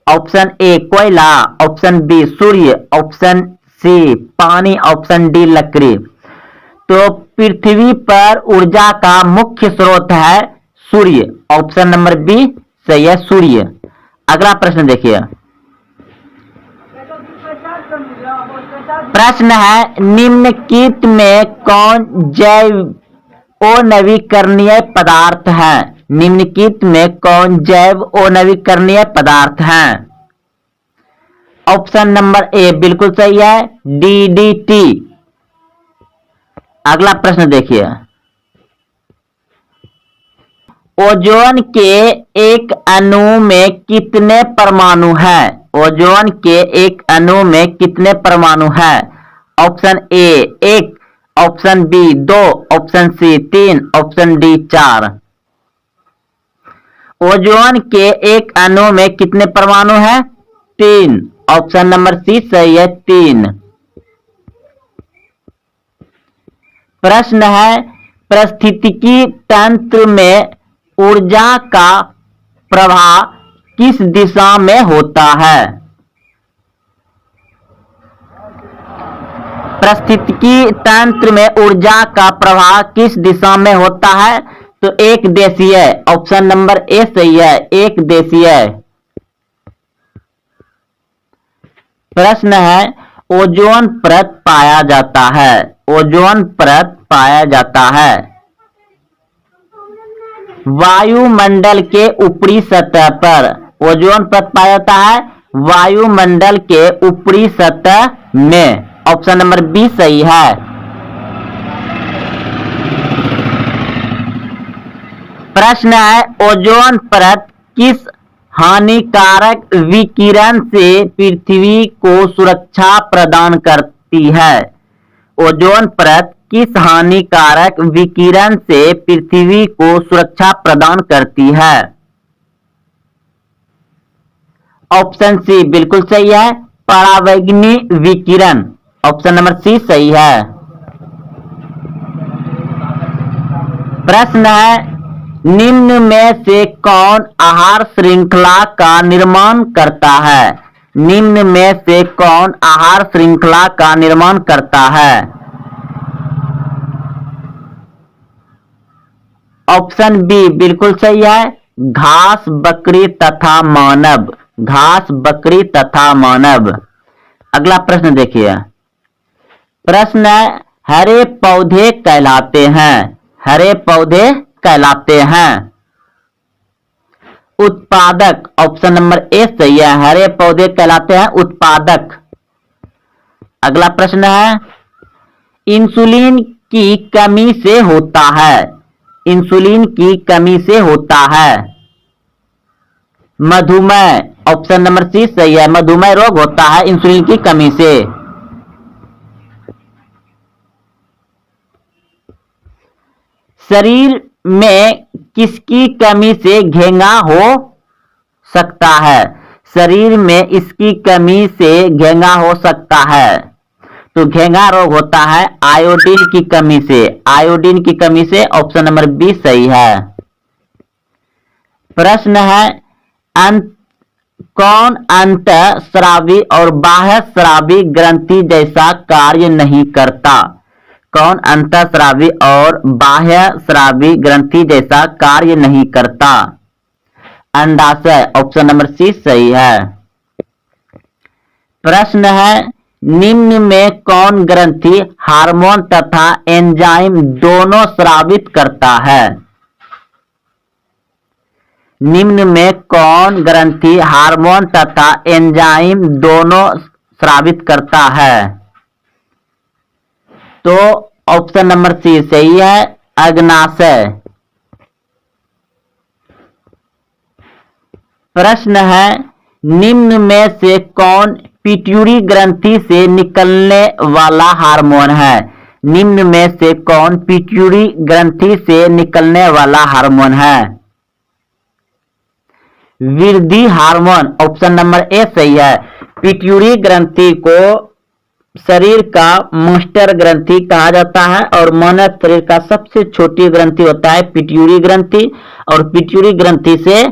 ऑप्शन ए कोयला, ऑप्शन बी सूर्य, ऑप्शन सी पानी, ऑप्शन डी लकड़ी। तो पृथ्वी पर ऊर्जा का मुख्य स्रोत है सूर्य। ऑप्शन नंबर बी सही है, सूर्य। अगला प्रश्न देखिए, प्रश्न है निम्नलिखित में कौन जैव अनवीकरणीय पदार्थ है? निम्नलिखित में कौन जैव अनवीकरणीय पदार्थ है? ऑप्शन नंबर ए बिल्कुल सही है, डीडीटी। अगला प्रश्न देखिए, ओजोन के एक अणु में कितने परमाणु है? ओजोन के एक अणु में कितने परमाणु है? Option A 1, option B 2, option C 3, option D 4। Ozone के एक अणु में कितने परमाणु है? 3। ऑप्शन नंबर सी सही है, 3। प्रश्न है, पारिस्थितिकी तंत्र में ऊर्जा का प्रवाह किस दिशा में होता है? पारिस्थितिकी तंत्र में ऊर्जा का प्रवाह किस दिशा में होता है? तो एक देशीय। ऑप्शन नंबर ए सही है, एक देशीय। प्रश्न है, ओजोन परत पाया जाता है? ओजोन परत पाया जाता है वायुमंडल के ऊपरी सतह पर। ओजोन परत पाया जाता है वायुमंडल के ऊपरी सतह में। ऑप्शन नंबर बी सही है। प्रश्न है, ओजोन परत किस हानिकारक विकिरण से पृथ्वी को सुरक्षा प्रदान करती है? ओजोन परत किस हानिकारक विकिरण से पृथ्वी को सुरक्षा प्रदान करती है? ऑप्शन सी बिल्कुल सही है, परावैंगनी विकिरण। ऑप्शन नंबर सी सही है। प्रश्न है, निम्न में से कौन आहार श्रृंखला का निर्माण करता है? निम्न में से कौन आहार श्रृंखला का निर्माण करता है? ऑप्शन बी बिल्कुल सही है, घास, बकरी तथा मानव। घास, बकरी तथा मानव। अगला प्रश्न देखिए, प्रश्न है, हरे पौधे कहलाते हैं? हरे पौधे कहलाते हैं उत्पादक। ऑप्शन नंबर ए सही है, हरे पौधे कहलाते हैं उत्पादक। अगला प्रश्न है, इंसुलिन की कमी से होता है? इंसुलिन की कमी से होता है मधुमेह। ऑप्शन नंबर सी सही है, मधुमेह रोग होता है इंसुलिन की कमी से। शरीर में किसकी कमी से घेंगा हो सकता है? शरीर में इसकी कमी से घेंगा हो सकता है। तो घेंगा रोग होता है आयोडीन की कमी से। आयोडीन की कमी से। ऑप्शन नंबर बी सही है। प्रश्न है, कौन अंतःस्रावी और बाह्य स्रावी ग्रंथि जैसा कार्य नहीं करता? कौन अंतःस्रावी और बाह्य स्रावी ग्रंथि जैसा कार्य नहीं करता? अंडाशय। ऑप्शन नंबर सी सही है। प्रश्न है, निम्न में कौन ग्रंथि हार्मोन तथा एंजाइम दोनों स्रावित करता है? निम्न में कौन ग्रंथि हार्मोन तथा एंजाइम दोनों स्रावित करता है? तो ऑप्शन नंबर सी सही है, अग्नाशय। प्रश्न है, निम्न में से कौन पिट्यूटरी ग्रंथि से निकलने वाला हार्मोन है? निम्न में से कौन पिट्यूटरी ग्रंथि से निकलने वाला हार्मोन है? वृद्धि हार्मोन। ऑप्शन नंबर ए सही है। पिट्यूटरी ग्रंथि को शरीर का मास्टर ग्रंथि कहा जाता है और मानव शरीर का सबसे छोटी ग्रंथि होता है पिट्यूटरी ग्रंथि, और पिट्यूटरी ग्रंथि से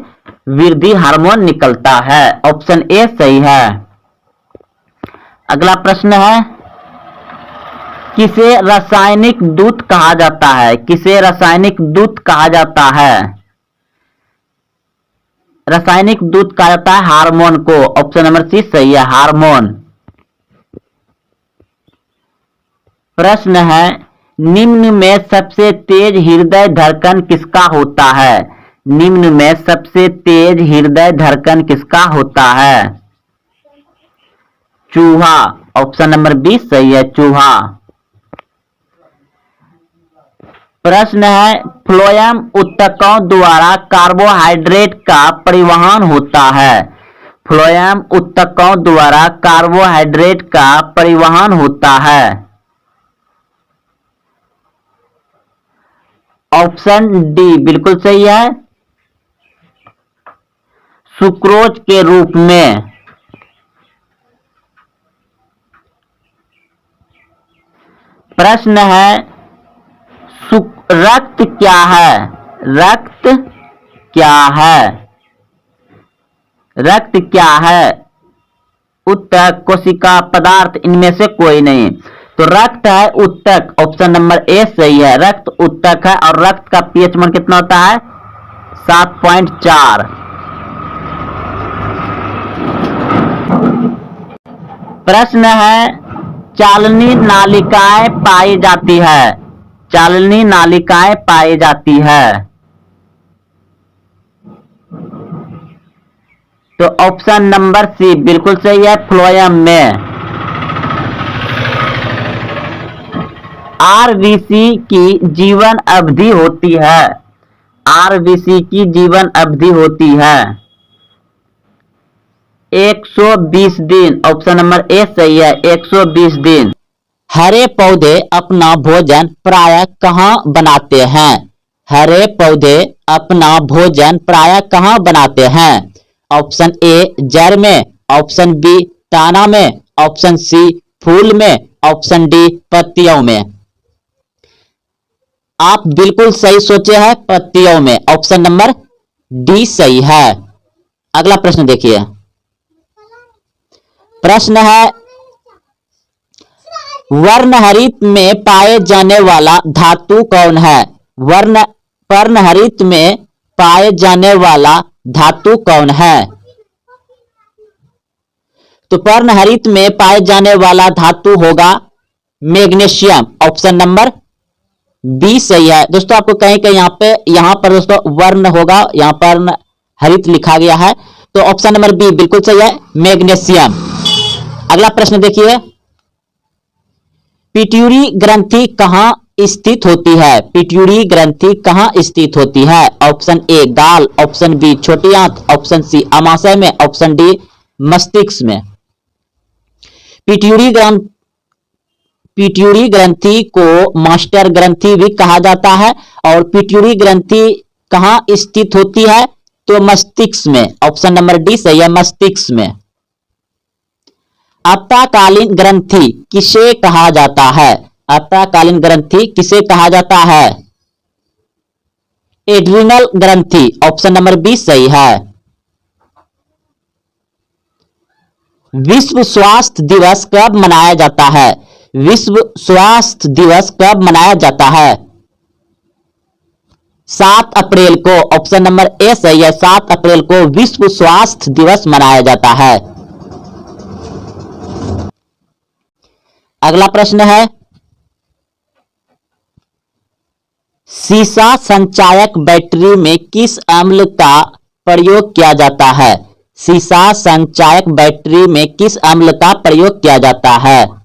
वृद्धि हार्मोन निकलता है। ऑप्शन ए सही है। अगला प्रश्न है, किसे रासायनिक दूत कहा जाता है? किसे रासायनिक दूत कहा जाता है? रासायनिक दूत कहा जाता है हार्मोन को। ऑप्शन नंबर सी सही है, हार्मोन। प्रश्न है, निम्न में सबसे तेज हृदय धड़कन किसका होता है? निम्न में सबसे तेज हृदय धड़कन किसका होता है? चूहा। ऑप्शन नंबर 20 सही है, चूहा। प्रश्न है, फ्लोएम ऊतकों द्वारा कार्बोहाइड्रेट का परिवहन होता है। फ्लोएम ऊतकों द्वारा कार्बोहाइड्रेट का परिवहन होता है। ऑप्शन डी बिल्कुल सही है, सुक्रोज के रूप में। प्रश्न है, रक्त क्या है? रक्त क्या है? रक्त क्या है? ऊतक, कोशिका, पदार्थ, इनमें से कोई नहीं। तो रक्त है ऊतक। ऑप्शन नंबर ए सही है, रक्त ऊतक है। और रक्त का पीएच मान कितना होता है? 7.4। प्रश्न है, चालनी नालिकाएं पाई जाती है। चालनी नालिकाएं पाई जाती है। तो ऑप्शन नंबर सी बिल्कुल सही है, फ्लोएम में। आरबीसी की जीवन अवधि होती है। आरबीसी की जीवन अवधि होती है 120 दिन। ऑप्शन नंबर ए सही है, 120 दिन। हरे पौधे अपना भोजन प्रायः कहाँ बनाते हैं? हरे पौधे अपना भोजन प्रायः कहाँ बनाते हैं? ऑप्शन ए जड़ में, ऑप्शन बी दाना में, ऑप्शन सी फूल में, ऑप्शन डी पत्तियों में। आप बिल्कुल सही सोचे हैं, पत्तियों में। ऑप्शन नंबर डी सही है। अगला प्रश्न देखिए। प्रश्न है, वर्णहरित में पाए जाने वाला धातु कौन है? वर्णहरित में पाए जाने वाला धातु कौन है? तो पर्णहरित में पाए जाने वाला धातु होगा मैग्नीशियम। ऑप्शन नंबर बी सही है। दोस्तों आपको कहीं कहीं यहां पर दोस्तों वर्ण होगा, यहां पर हरित लिखा गया है। तो ऑप्शन नंबर बी बिल्कुल सही है, मैग्नीशियम। अगला प्रश्न देखिए। पिट्यूटरी ग्रंथि कहां स्थित होती है? पिट्यूटरी ग्रंथि कहां स्थित होती है? ऑप्शन ए गाल, ऑप्शन बी छोटी आंत, ऑप्शन सी अमाशय में, ऑप्शन डी मस्तिष्क में। पिट्यूटरी ग्रंथि को मास्टर ग्रंथि भी कहा जाता है। और पिट्यूटरी ग्रंथि कहां स्थित होती है? तो मस्तिष्क में। ऑप्शन नंबर डी सही है, मस्तिष्क में। अप्ताकालीन ग्रंथि किसे कहा जाता है? अप्ताकालीन ग्रंथि किसे कहा जाता है? एड्रिनल ग्रंथि। ऑप्शन नंबर बी सही है। विश्व स्वास्थ्य दिवस कब मनाया जाता है? विश्व स्वास्थ्य दिवस कब मनाया जाता है? 7 अप्रैल को। ऑप्शन नंबर ए सही है, 7 अप्रैल को विश्व स्वास्थ्य दिवस मनाया जाता है। अगला प्रश्न है, सीसा संचायक बैटरी में किस अम्ल का प्रयोग किया जाता है? सीसा संचायक बैटरी में किस अम्ल का प्रयोग किया जाता है?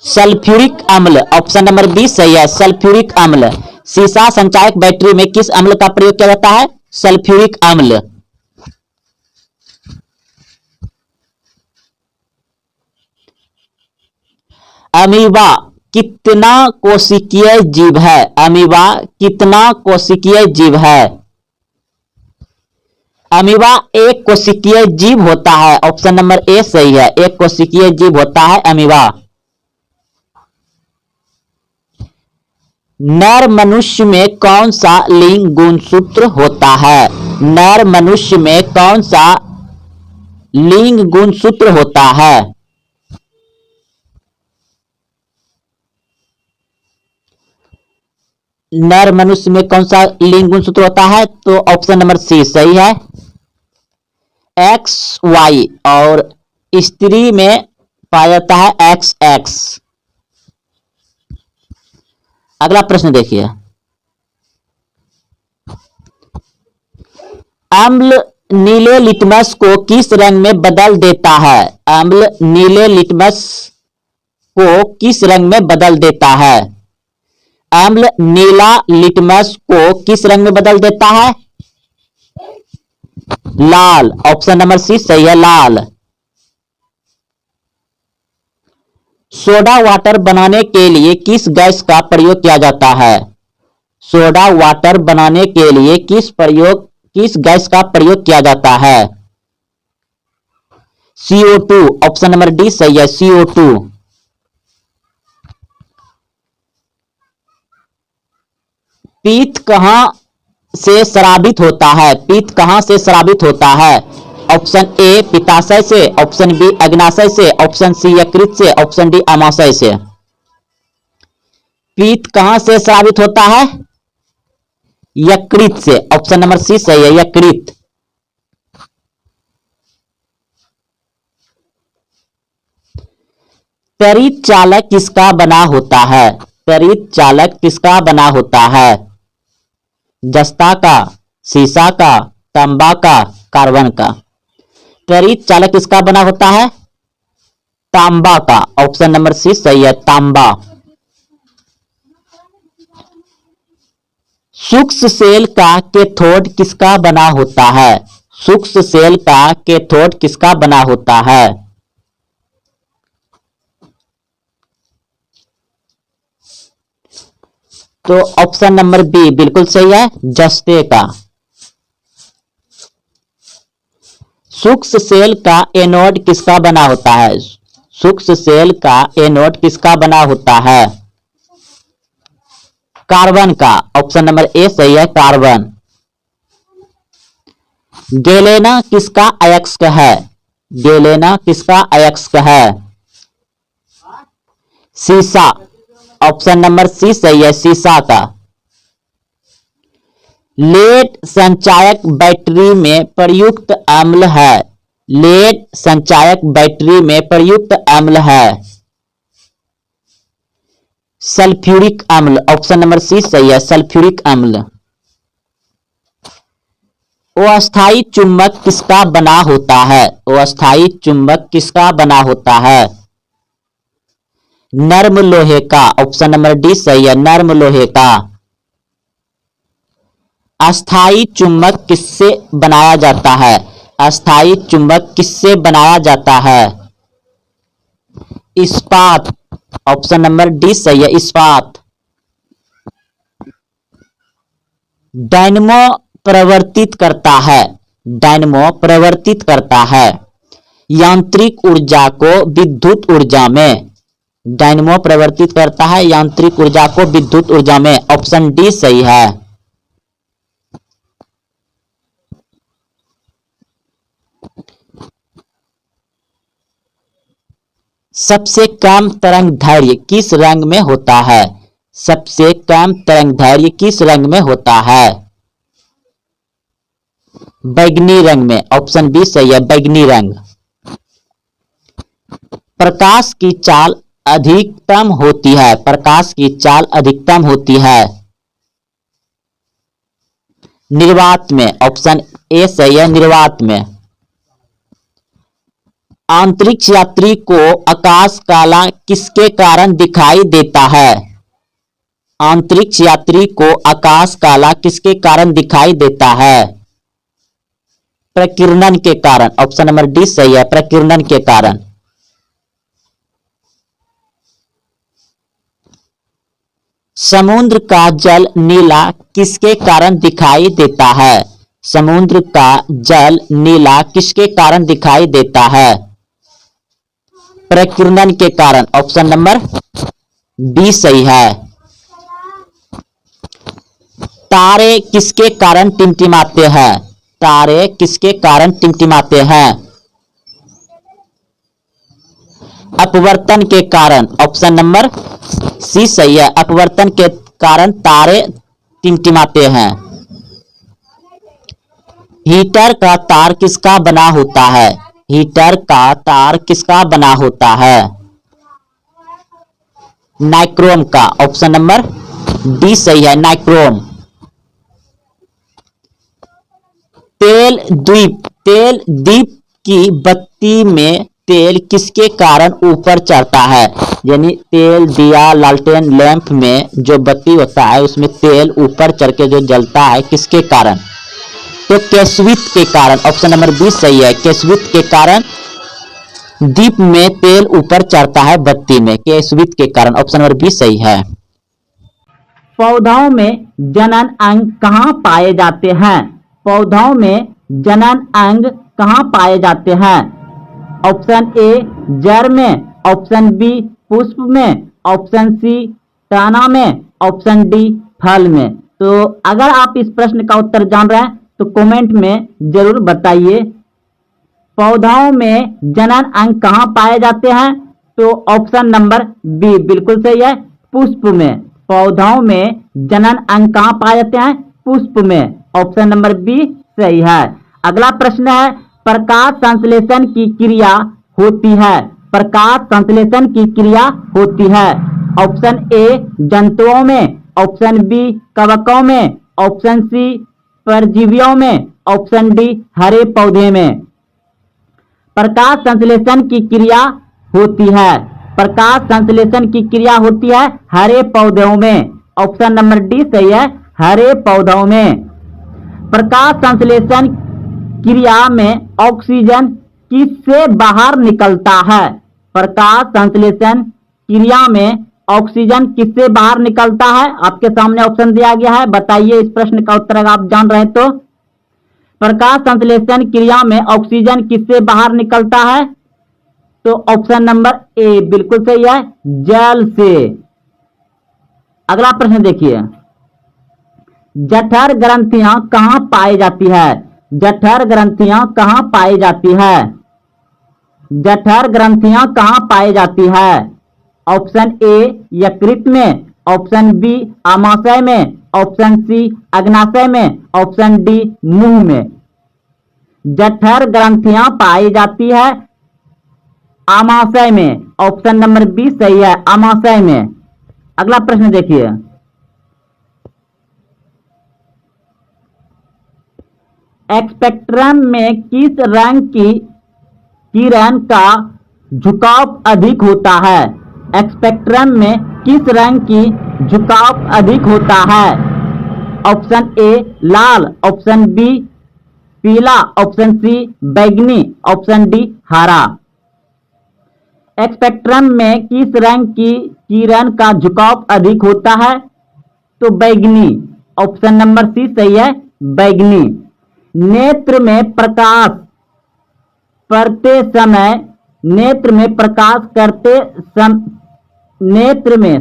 सल्फ्यूरिक अम्ल। ऑप्शन नंबर बी सही है, सल्फ्यूरिक अम्ल। सीसा संचायक बैटरी में किस अम्ल का प्रयोग किया जाता है? सल्फ्यूरिक अम्ल। अमीबा कितना कोशिकीय जीव है? अमीबा कितना कोशिकीय जीव है? अमीबा एक कोशिकीय जीव होता है। ऑप्शन नंबर ए सही है, एक कोशिकीय जीव होता है अमीबा। नर मनुष्य में कौन सा लिंग गुणसूत्र होता है? नर मनुष्य में कौन सा लिंग गुणसूत्र होता है? नर मनुष्य में कौन सा लिंग गुणसूत्र होता है? तो ऑप्शन नंबर सी सही है, XY। और स्त्री में पाया जाता है XX। अगला प्रश्न देखिए, अम्ल नीले लिटमस को किस रंग में बदल देता है? अम्ल नीले लिटमस को किस रंग में बदल देता है? अम्ल नीला लिटमस को किस रंग में बदल देता है? लाल। ऑप्शन नंबर सी सही है, लाल। सोडा वाटर बनाने के लिए किस गैस का प्रयोग किया जाता है? सोडा वाटर बनाने के लिए किस गैस का प्रयोग किया जाता है? CO2। ऑप्शन नंबर डी सही है, CO2। पीत कहां से स्रावित होता है? पीत कहां से स्रावित होता है? ऑप्शन ए पित्ताशय से, ऑप्शन बी अग्नाशय से, ऑप्शन सी यकृत से, ऑप्शन डी आमाशय से। पीत कहां से स्रावित होता है? यकृत से। ऑप्शन नंबर सी सही है, यकृत। त्वरित चालक किसका बना होता है? त्वरित चालक किसका बना होता है? जस्ता का, सीसा का, तांबा का, कार्बन का। त्वरित चालक किसका बना होता है? तांबा का। ऑप्शन नंबर सी सही है, तांबा। सूक्ष्म सेल का कैथोड किसका बना होता है? सूक्ष्म सेल का कैथोड किसका बना होता है? तो ऑप्शन नंबर बी बिल्कुल सही है, जस्ते का। सूक्ष्म सेल का एनोड किसका बना होता है? सूक्ष्म सेल का एनोड किसका बना होता है? कार्बन का। ऑप्शन नंबर ए सही है, कार्बन। गैलेना किसका अयस्क है? गैलेना किसका अयस्क है? सीसा। ऑप्शन नंबर सी सही है, सीसा का। लेड संचायक बैटरी में प्रयुक्त अम्ल है? लेड संचायक बैटरी में प्रयुक्त अम्ल है सल्फ्यूरिक अम्ल। ऑप्शन नंबर सी सही है, सल्फ्यूरिक अम्ल। अस्थायी चुंबक किसका बना होता है? अस्थायी चुंबक किसका बना होता है? नर्म लोहे का। ऑप्शन नंबर डी सही है, नर्म लोहे का। अस्थायी चुंबक किससे बनाया जाता है? अस्थायी चुंबक किससे बनाया जाता है? इस्पात। ऑप्शन नंबर डी सही है, इस्पात। डायनमो प्रवर्तित करता है? डायनमो प्रवर्तित करता है यांत्रिक ऊर्जा को विद्युत ऊर्जा में। डायनमो प्रवर्तित करता है यांत्रिक ऊर्जा को विद्युत ऊर्जा में। ऑप्शन डी सही है। सबसे कम तरंगदैर्घ्य किस रंग में होता है? सबसे कम तरंगदैर्घ्य किस रंग में होता है? बैगनी रंग में। ऑप्शन बी सही है, बैगनी रंग। प्रकाश की चाल अधिकतम होती है? प्रकाश की चाल अधिकतम होती है निर्वात में। ऑप्शन ए सही है, निर्वात में। अंतरिक्ष यात्री को आकाश काला किसके कारण दिखाई देता है? अंतरिक्ष यात्री को आकाश काला किसके कारण दिखाई देता है? प्रकीर्णन के कारण। ऑप्शन नंबर डी सही है, प्रकीर्णन के कारण। समुद्र का जल नीला किसके कारण दिखाई देता है? समुद्र का जल नीला किसके कारण दिखाई देता है? प्रकीर्णन के कारण। ऑप्शन नंबर बी सही है। तारे किसके कारण टिमटिमाते हैं? तारे किसके कारण टिमटिमाते हैं? अपवर्तन के कारण। ऑप्शन नंबर सी सही है, अपवर्तन के कारण तारे टिमटिमाते हैं। हीटर का तार किसका बना होता है? हीटर का तार किसका बना होता है? नाइक्रोम का। ऑप्शन नंबर डी सही है, नाइक्रोम। तेल दीप की बत्ती में तेल किसके कारण ऊपर चढ़ता है? यानी तेल दिया लालटेन लैंप में जो बत्ती होता है उसमें तेल ऊपर चढ़ के जो जलता है किसके कारण? तो केशवित के कारण। ऑप्शन नंबर बी सही है, केशवित के कारण दीप में तेल ऊपर चढ़ता है बत्ती में, केशवित के कारण। ऑप्शन नंबर बी सही है। पौधों में जनन अंग कहाँ पाए जाते हैं? पौधों में जनन अंग कहाँ पाए जाते हैं? ऑप्शन ए जड़ में, ऑप्शन बी पुष्प में, ऑप्शन सी तना में, ऑप्शन डी फल में। तो अगर आप इस प्रश्न का उत्तर जान रहे हैं तो कमेंट में जरूर बताइए। पौधों में जनन अंग कहाँ पाए जाते हैं? तो ऑप्शन नंबर बी बिल्कुल सही है, पुष्प में। पौधों में जनन अंग कहाँ पाए जाते हैं? पुष्प में। ऑप्शन नंबर बी सही है। अगला प्रश्न है, प्रकाश संश्लेषण की क्रिया होती है। प्रकाश संश्लेषण की क्रिया होती है। ऑप्शन ए जंतुओं में, ऑप्शन बी कवकों में, ऑप्शन सी परजीवियों में, ऑप्शन डी हरे पौधे में। प्रकाश संश्लेषण की क्रिया होती है। प्रकाश संश्लेषण की क्रिया होती है हरे पौधों में। ऑप्शन नंबर डी सही है, हरे पौधों में। प्रकाश संश्लेषण क्रिया में ऑक्सीजन किससे बाहर निकलता है? प्रकाश संश्लेषण क्रिया में ऑक्सीजन किससे बाहर निकलता है? आपके सामने ऑप्शन दिया गया है, बताइए इस प्रश्न का उत्तर अगर आप जान रहे हैं तो। प्रकाश संश्लेषण क्रिया में ऑक्सीजन किससे बाहर निकलता है? तो ऑप्शन नंबर ए बिल्कुल सही है, जल से। अगला प्रश्न देखिए, जठर ग्रंथियां कहां पाई जाती है? जठर ग्रंथियां कहां पाई जाती है? जठर ग्रंथियां कहां पाई जाती है? ऑप्शन ए यकृत में, ऑप्शन बी आमाशय में, ऑप्शन सी अग्नाशय में, ऑप्शन डी मुंह में। जठर ग्रंथियां पाई जाती है आमाशय में। ऑप्शन नंबर बी सही है, आमाशय में। अगला प्रश्न देखिए, स्पेक्ट्रम में किस रंग की किरण का झुकाव अधिक होता है? स्पेक्ट्रम में किस रंग की झुकाव अधिक होता है? ऑप्शन ए लाल, ऑप्शन बी पीला, ऑप्शन सी बैंगनी, ऑप्शन डी हरा। स्पेक्ट्रम में किस रंग की किरण का झुकाव अधिक होता है? तो बैंगनी। ऑप्शन नंबर सी सही है, बैंगनी। नेत्र में प्रकाश पड़ते समय, नेत्र में प्रकाश करते नेत्र में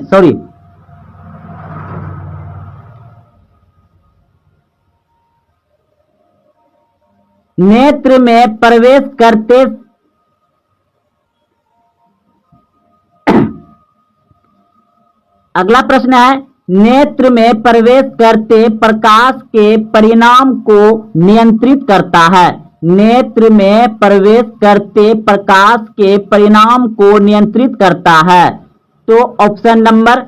नेत्र में प्रवेश करते अगला प्रश्न है, नेत्र में प्रवेश करते प्रकाश के परिणाम को नियंत्रित करता है। नेत्र में प्रवेश करते प्रकाश के परिणाम को नियंत्रित करता है। तो ऑप्शन नंबर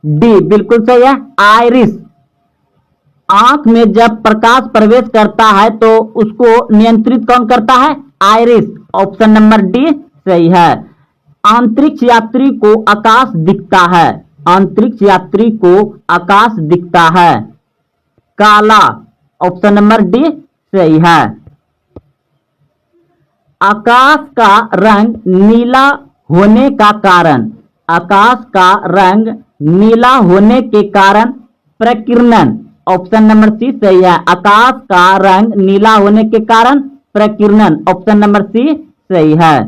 डी बिल्कुल सही है, आइरिस। आंख में जब प्रकाश प्रवेश करता है तो उसको नियंत्रित कौन करता है? आइरिस। ऑप्शन नंबर डी सही है। अंतरिक्ष यात्री को आकाश दिखता है। अंतरिक्ष यात्री को आकाश दिखता है काला। ऑप्शन नंबर डी सही है। आकाश का रंग नीला होने का कारण, आकाश का रंग नीला होने के कारण प्रकीर्णन। ऑप्शन नंबर सी सही है, आकाश का रंग नीला होने के कारण प्रकीर्णन। ऑप्शन नंबर सी सही है।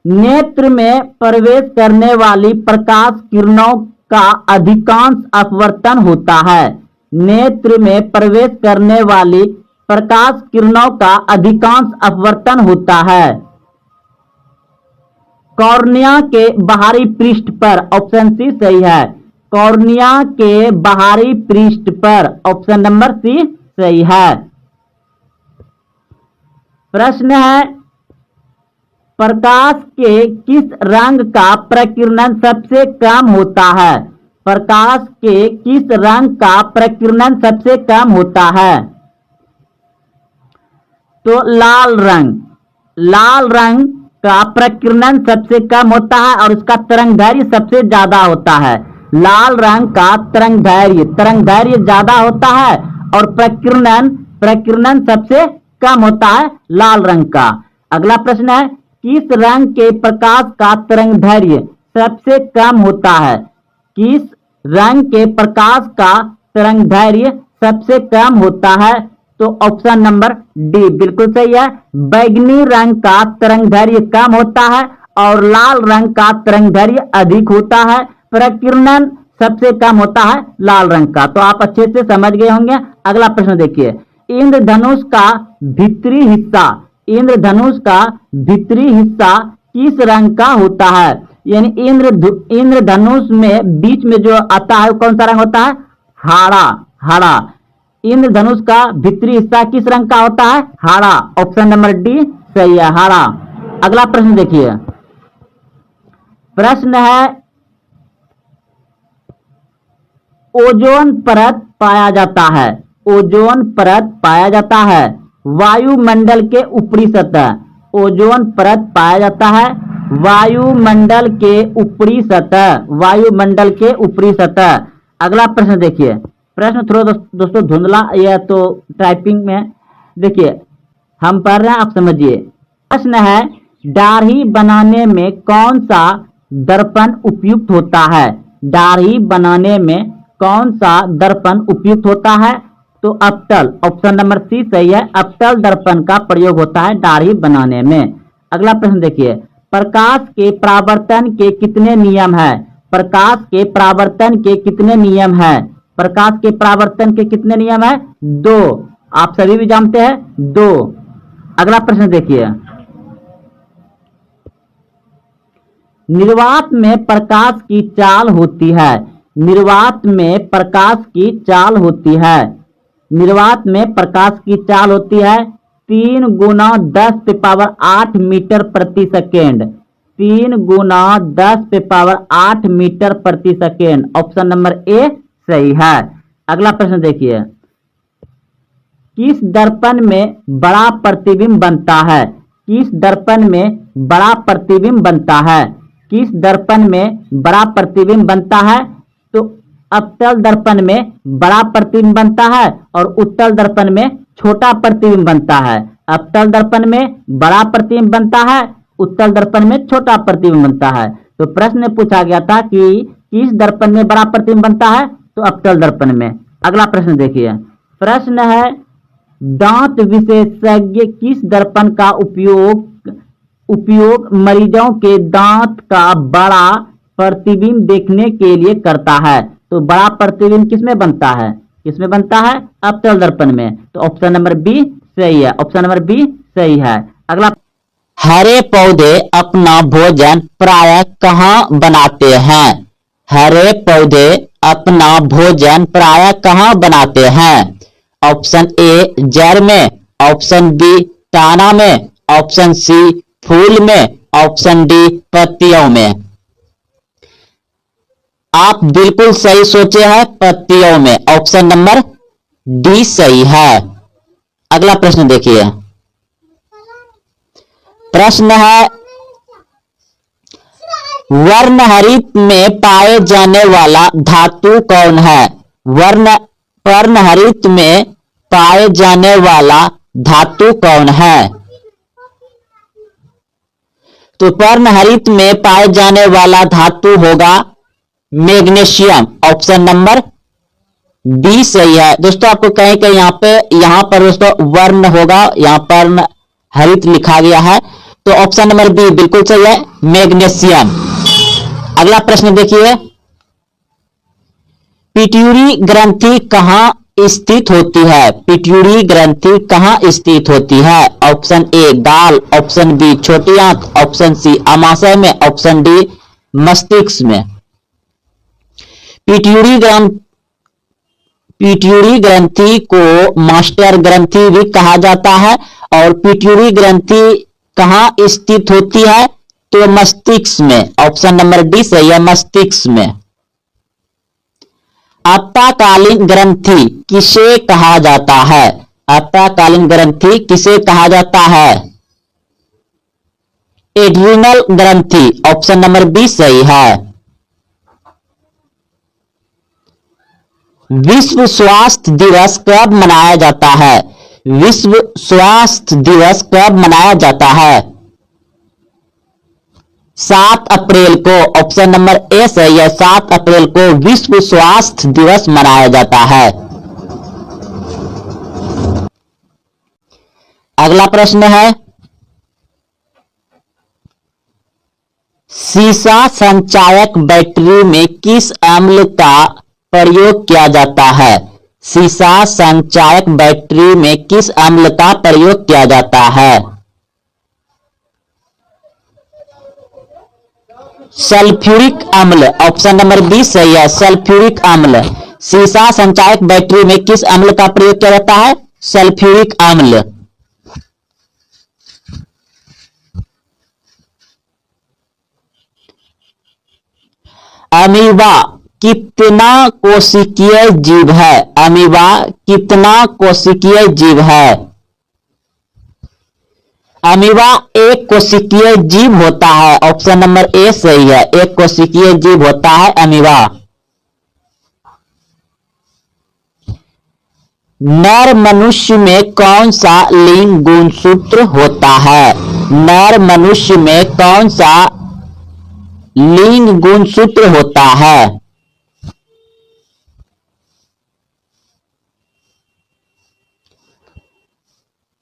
नेत्र में प्रवेश करने वाली प्रकाश किरणों का अधिकांश अपवर्तन होता है। नेत्र में प्रवेश करने वाली प्रकाश किरणों का अधिकांश अपवर्तन होता है कॉर्निया के बाहरी पृष्ठ पर। ऑप्शन सी सही है, कॉर्निया के बाहरी पृष्ठ पर। ऑप्शन नंबर सी सही है। प्रश्न है प्रकाश के किस रंग का प्रकीर्णन सबसे कम होता है? प्रकाश के किस रंग का प्रकीर्णन सबसे कम होता है? तो लाल रंग। लाल रंग का प्रकीर्णन सबसे कम होता है और उसका तरंगदैर्घ्य सबसे ज्यादा होता है। लाल रंग का तरंगदैर्घ्य ज्यादा होता है और प्रकीर्णन सबसे कम होता है लाल रंग का। अगला प्रश्न है किस रंग के प्रकाश का तरंगदैर्घ्य सबसे कम होता है? किस रंग के प्रकाश का तरंगदैर्घ्य सबसे कम होता है? तो ऑप्शन नंबर डी बिल्कुल सही है। बैगनी रंग का तरंगदैर्घ्य कम होता है और लाल रंग का तरंगदैर्घ्य अधिक होता है। प्रकीर्णन सबसे कम होता है लाल रंग का। तो आप अच्छे से समझ गए होंगे। अगला प्रश्न देखिए, इंद्रधनुष का भीतरी हिस्सा किस रंग का होता है? यानी इंद्रधनुष में बीच में जो आता है कौन सा रंग होता है? हरा। इंद्रधनुष का भीतरी हिस्सा किस रंग का होता है? हरा। ऑप्शन नंबर डी सही है, हरा। अगला प्रश्न देखिए, प्रश्न है ओजोन परत पाया जाता है वायुमंडल के ऊपरी सतह। ओजोन परत पाया जाता है वायुमंडल के ऊपरी सतह। अगला प्रश्न देखिए, प्रश्न थोड़ा दोस्तों धुंधला या तो टाइपिंग में देखिए हम पढ़ रहे हैं, आप समझिए। प्रश्न है दाढ़ी बनाने में कौन सा दर्पण उपयुक्त होता है? दाढ़ी बनाने में कौन सा दर्पण उपयुक्त होता है? तो अवतल। ऑप्शन नंबर सी सही है, अवतल दर्पण का प्रयोग होता है दाढ़ी बनाने में। अगला प्रश्न देखिए, प्रकाश के परावर्तन के कितने नियम है? प्रकाश के परावर्तन के कितने नियम है? प्रकाश के परावर्तन के कितने नियम है? 2। आप सभी भी जानते हैं 2। अगला प्रश्न देखिए, निर्वात में प्रकाश की चाल होती है। निर्वात में प्रकाश की चाल होती है 3 × 10⁸ मीटर प्रति सेकेंड। 3 × 10⁸ मीटर प्रति सेकेंड। ऑप्शन नंबर ए सही है। अगला प्रश्न देखिए, किस दर्पण में बड़ा प्रतिबिंब बनता है? किस दर्पण में बड़ा प्रतिबिंब बनता है? तो अवतल दर्पण में बड़ा प्रतिबिंब बनता है और उत्तल दर्पण में छोटा प्रतिबिंब बनता है। अवतल दर्पण में बड़ा प्रतिबिंब बनता है, उत्तल दर्पण में छोटा प्रतिबिंब बनता है। तो प्रश्न पूछा गया था कि किस दर्पण में बड़ा प्रतिबिंब बनता है? तो अवतल दर्पण में। अगला प्रश्न देखिए, प्रश्न है दांत विशेषज्ञ किस दर्पण का उपयोग मरीजों के दांत का बड़ा प्रतिबिंब देखने के लिए करता है? तो बड़ा प्रतिबिंब किसमें बनता है? अवतल दर्पण में। तो ऑप्शन नंबर बी सही है, ऑप्शन नंबर बी सही है। अगला, हरे पौधे अपना भोजन प्रायः कहाँ बनाते हैं? हरे पौधे अपना भोजन प्रायः कहाँ बनाते हैं? ऑप्शन ए जड़ में, ऑप्शन बी ताना में, ऑप्शन सी फूल में, ऑप्शन डी पत्तियों में। आप बिल्कुल सही सोचे हैं, पत्तियों में। ऑप्शन नंबर डी सही है। अगला प्रश्न देखिए, प्रश्न है वर्णहरित में पाए जाने वाला धातु कौन है? वर्णहरित में पाए जाने वाला धातु कौन है? तो वर्णहरित में पाए जाने वाला धातु होगा मैग्नीशियम। ऑप्शन नंबर बी सही है। दोस्तों आपको कहीं कहीं यहाँ पर दोस्तों वर्ण होगा, यहाँ पर हरित लिखा गया है, तो ऑप्शन नंबर बी बिल्कुल सही है, मैग्नीशियम। अगला प्रश्न देखिए, पिट्यूटरी ग्रंथि कहाँ स्थित होती है? पिट्यूटरी ग्रंथि कहाँ स्थित होती है? ऑप्शन ए गाल, ऑप्शन बी छोटी आंत, ऑप्शन सी आमाशय में, ऑप्शन डी मस्तिष्क में। पिट्यूटरी पिट्यूटरी ग्रंथि को मास्टर ग्रंथि भी कहा जाता है। और पिट्यूटरी ग्रंथि कहाँ स्थित होती है? तो मस्तिष्क में। ऑप्शन नंबर डी सही है, मस्तिष्क में। अल्पकालीन ग्रंथि किसे कहा जाता है? अल्पकालीन ग्रंथि किसे कहा जाता है? एड्रिनल ग्रंथि। ऑप्शन नंबर बी सही है। विश्व स्वास्थ्य दिवस कब मनाया जाता है? विश्व स्वास्थ्य दिवस कब मनाया जाता है? 7 अप्रैल को। ऑप्शन नंबर ए सही है, 7 अप्रैल को विश्व स्वास्थ्य दिवस मनाया जाता है। अगला प्रश्न है, सीसा संचायक बैटरी में किस अम्ल का प्रयोग किया जाता है? सीसा संचायक बैटरी में किस अम्ल का प्रयोग किया जाता है? सल्फ्यूरिक अम्ल। ऑप्शन नंबर बी सही है, सल्फ्यूरिक अम्ल। सीसा संचायक बैटरी में किस अम्ल का प्रयोग किया जाता है? सल्फ्यूरिक अम्ल। अमीबा कितना कोशिकीय जीव है? अमीबा कितना कोशिकीय जीव है? अमीबा एक कोशिकीय जीव होता है। ऑप्शन नंबर ए सही है, एक कोशिकीय जीव होता है अमीबा। नर मनुष्य में कौन सा लिंग गुणसूत्र होता है? नर मनुष्य में कौन सा लिंग गुणसूत्र होता है?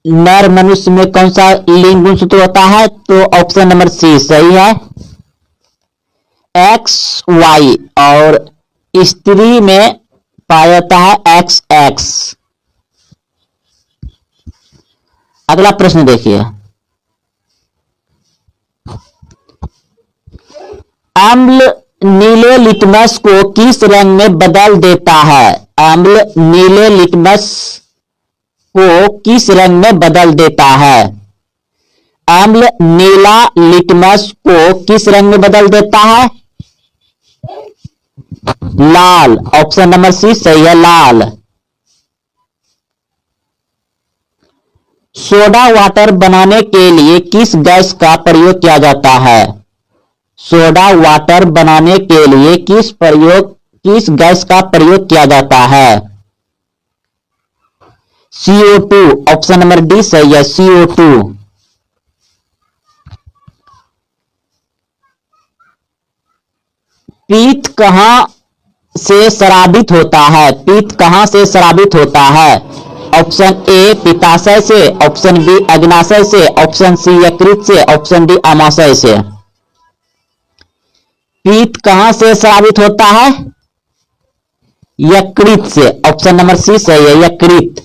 नर मनुष्य में कौन सा लिंग गुणसूत्र होता है? तो ऑप्शन नंबर सी सही है, एक्स वाई। और स्त्री में पाया जाता है एक्स एक्स। अगला प्रश्न देखिए, अम्ल नीले लिटमस को किस रंग में बदल देता है? अम्ल नीले लिटमस को किस रंग में बदल देता है? अम्ल नीला लिटमस को किस रंग में बदल देता है? लाल। ऑप्शन नंबर सी सही है, लाल। सोडा वाटर बनाने के लिए किस गैस का प्रयोग किया जाता है? सोडा वाटर बनाने के लिए किस गैस का प्रयोग किया जाता है? CO2। ऑप्शन नंबर डी सही है, CO2। पीत कहां से स्रावित होता है? पीत कहां से स्रावित होता है? ऑप्शन ए पित्ताशय से, ऑप्शन बी अग्नाशय से, ऑप्शन सी यकृत से, ऑप्शन डी आमाशय से। पीत कहां से स्रावित होता है? यकृत से। ऑप्शन नंबर सी सही है, यकृत।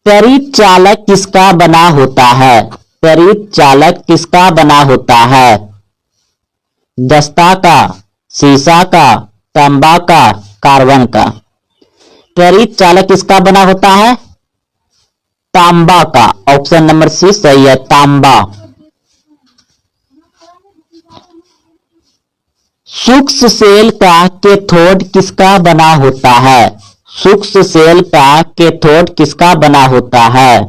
त्वरित चालक किसका बना होता है? त्वरित चालक किसका बना होता है? दस्ता का, सीसा का, तांबा का, कार्बन का। त्वरित चालक किसका बना होता है? तांबा का। ऑप्शन नंबर सी सही है, तांबा। सूक्ष्म सेल का कैथोड किसका बना होता है? सूक्ष्म सेल का कैथोड किसका बना होता है?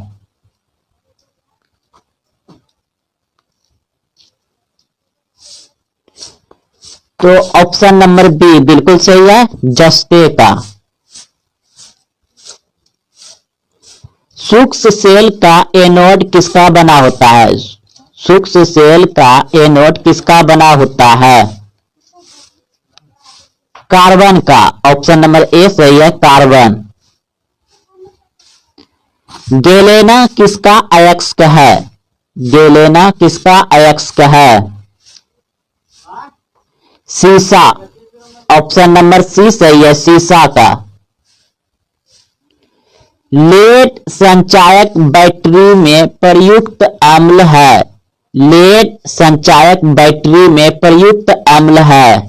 तो ऑप्शन नंबर बी बिल्कुल सही है, जस्ते का। सूक्ष्म सेल का एनोड किसका बना होता है? सूक्ष्म सेल का एनोड किसका बना होता है? कार्बन का। ऑप्शन नंबर ए सही है, कार्बन। गैलेना किसका अयस्क है? गैलेना किसका अयस्क है? सीसा। ऑप्शन नंबर सी सही है, सीसा का। लेड संचायक बैटरी में प्रयुक्त अम्ल है? लेड संचायक बैटरी में प्रयुक्त अम्ल है?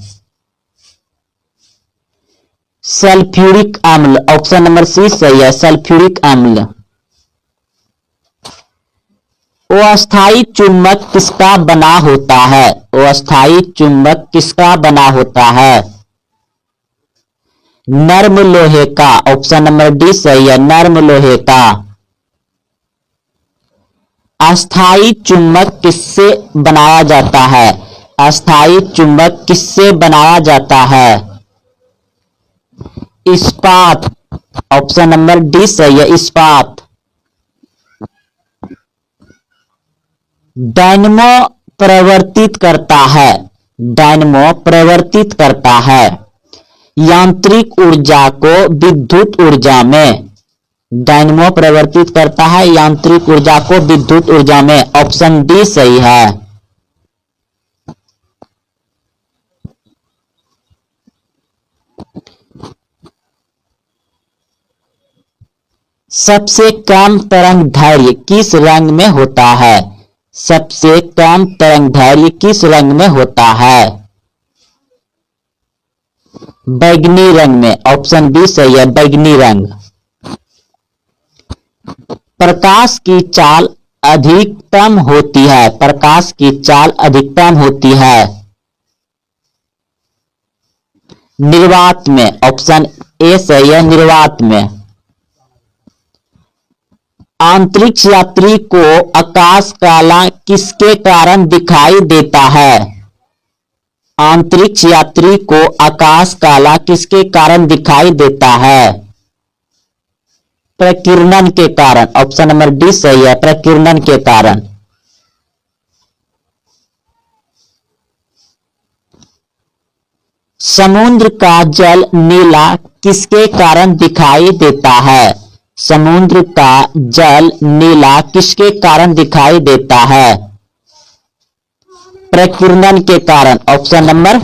सल्फ्यूरिक अम्ल। ऑप्शन नंबर सी सही है, सल्फ्यूरिक अम्ल। अस्थायी चुंबक किसका बना होता है? अस्थायी चुंबक किसका बना होता है? नर्म लोहे का। ऑप्शन नंबर डी सही है, नर्म लोहे का। अस्थायी चुंबक किससे बनाया जाता है? अस्थायी चुंबक किससे बनाया जाता है? इस्पात। ऑप्शन नंबर डी सही है, इस्पात। डायनमो प्रवर्तित करता है? डायनमो प्रवर्तित करता है यांत्रिक ऊर्जा को विद्युत ऊर्जा में। डायनमो प्रवर्तित करता है यांत्रिक ऊर्जा को विद्युत ऊर्जा में। ऑप्शन डी सही है। सबसे कम तरंगदैर्घ्य किस रंग में होता है? सबसे कम तरंगदैर्घ्य किस रंग में होता है? बैगनी रंग में। ऑप्शन बी सही है, बैगनी रंग। प्रकाश की चाल अधिकतम होती है? प्रकाश की चाल अधिकतम होती है निर्वात में। ऑप्शन ए सही है, निर्वात में। अंतरिक्ष यात्री को आकाश काला किसके कारण दिखाई देता है? अंतरिक्ष यात्री को आकाश काला किसके कारण दिखाई देता है? प्रकीर्णन के कारण। ऑप्शन नंबर डी सही है, प्रकीर्णन के कारण। समुद्र का जल नीला किसके कारण दिखाई देता है? समुद्र का जल नीला किसके कारण दिखाई देता है? प्रकीर्णन के कारण। ऑप्शन नंबर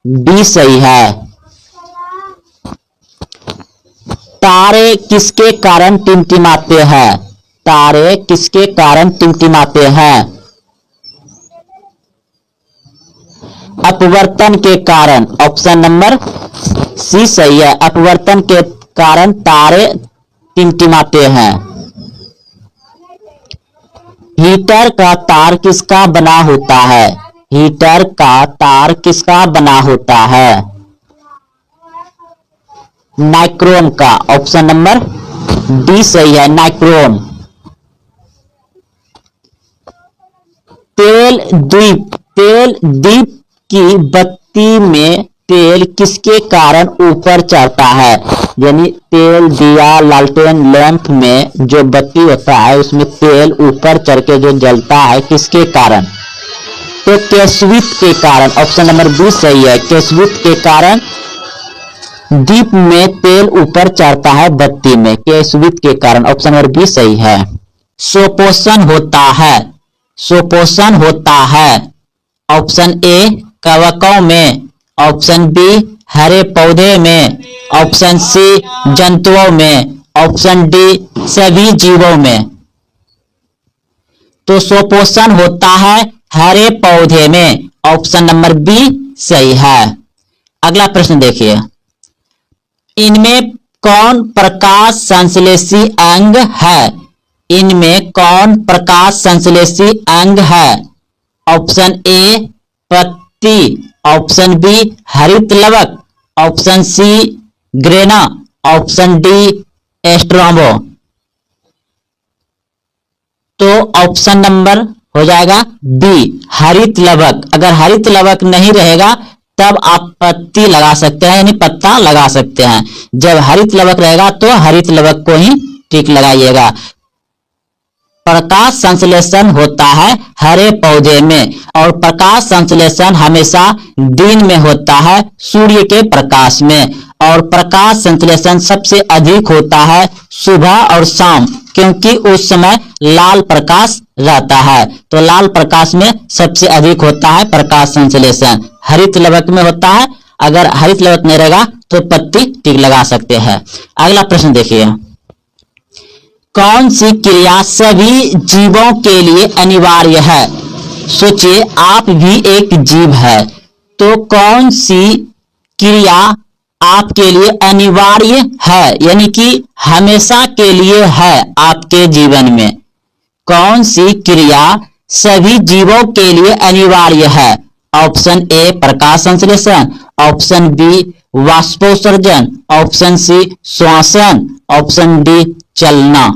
डी सही है। तारे किसके कारण टिमटिमाते हैं? तारे किसके कारण टिमटिमाते हैं? अपवर्तन के कारण। ऑप्शन नंबर सी सही है, अपवर्तन के कारण तारे टिमटिमाते हैं। हीटर का तार किसका बना होता है? हीटर का तार किसका बना होता है? नाइक्रोम का। ऑप्शन नंबर डी सही है, नाइक्रोम। तेल दीप की बत्ती में तेल किसके कारण ऊपर चढ़ता है? यानी तेल दिया लालटेन लैंप में जो बत्ती होता है उसमें तेल ऊपर चढ़ के जो जलता है किसके कारण? तो केशवित के कारण। ऑप्शन नंबर बी सही है, केशवित के कारण दीप में तेल ऊपर चढ़ता है बत्ती में, केशवित के कारण। ऑप्शन नंबर बी सही है। सुपोषण होता है? सुपोषण होता है ऑप्शन ए कवकों में, ऑप्शन बी हरे पौधे में, ऑप्शन सी जंतुओं में, ऑप्शन डी सभी जीवों में। तो सुपोषण होता है हरे पौधे में। ऑप्शन नंबर बी सही है। अगला प्रश्न देखिए, इनमें कौन प्रकाश संश्लेषी अंग है? इनमें कौन प्रकाश संश्लेषी अंग है? ऑप्शन ए पत्ती, ऑप्शन बी हरित लवक, option C grana, option D एस्ट्रोम्बो। तो ऑप्शन नंबर हो जाएगा बी हरित लवक। अगर हरित लवक नहीं रहेगा तब आप पत्ती लगा सकते हैं, यानी पत्ता लगा सकते हैं। जब हरित लवक रहेगा तो हरित लवक को ही टिक लगाइएगा। प्रकाश संश्लेषण होता है हरे पौधे में, और प्रकाश संश्लेषण हमेशा दिन में होता है सूर्य के प्रकाश में, और प्रकाश संश्लेषण सबसे अधिक होता है सुबह और शाम, क्योंकि उस समय लाल प्रकाश रहता है। तो लाल प्रकाश में सबसे अधिक होता है प्रकाश संश्लेषण। हरित लवक में होता है, अगर हरित लवक नहीं रहेगा तो पत्ती टिक लगा सकते हैं। अगला प्रश्न देखिए, कौन सी क्रिया सभी जीवों के लिए अनिवार्य है? सोचिए, आप भी एक जीव है, तो कौन सी क्रिया आपके लिए अनिवार्य है, यानी कि हमेशा के लिए है आपके जीवन में? कौन सी क्रिया सभी जीवों के लिए अनिवार्य है? ऑप्शन ए प्रकाश संश्लेषण, ऑप्शन बी वाष्पोत्सर्जन, ऑप्शन सी श्वसन, ऑप्शन डी चलना।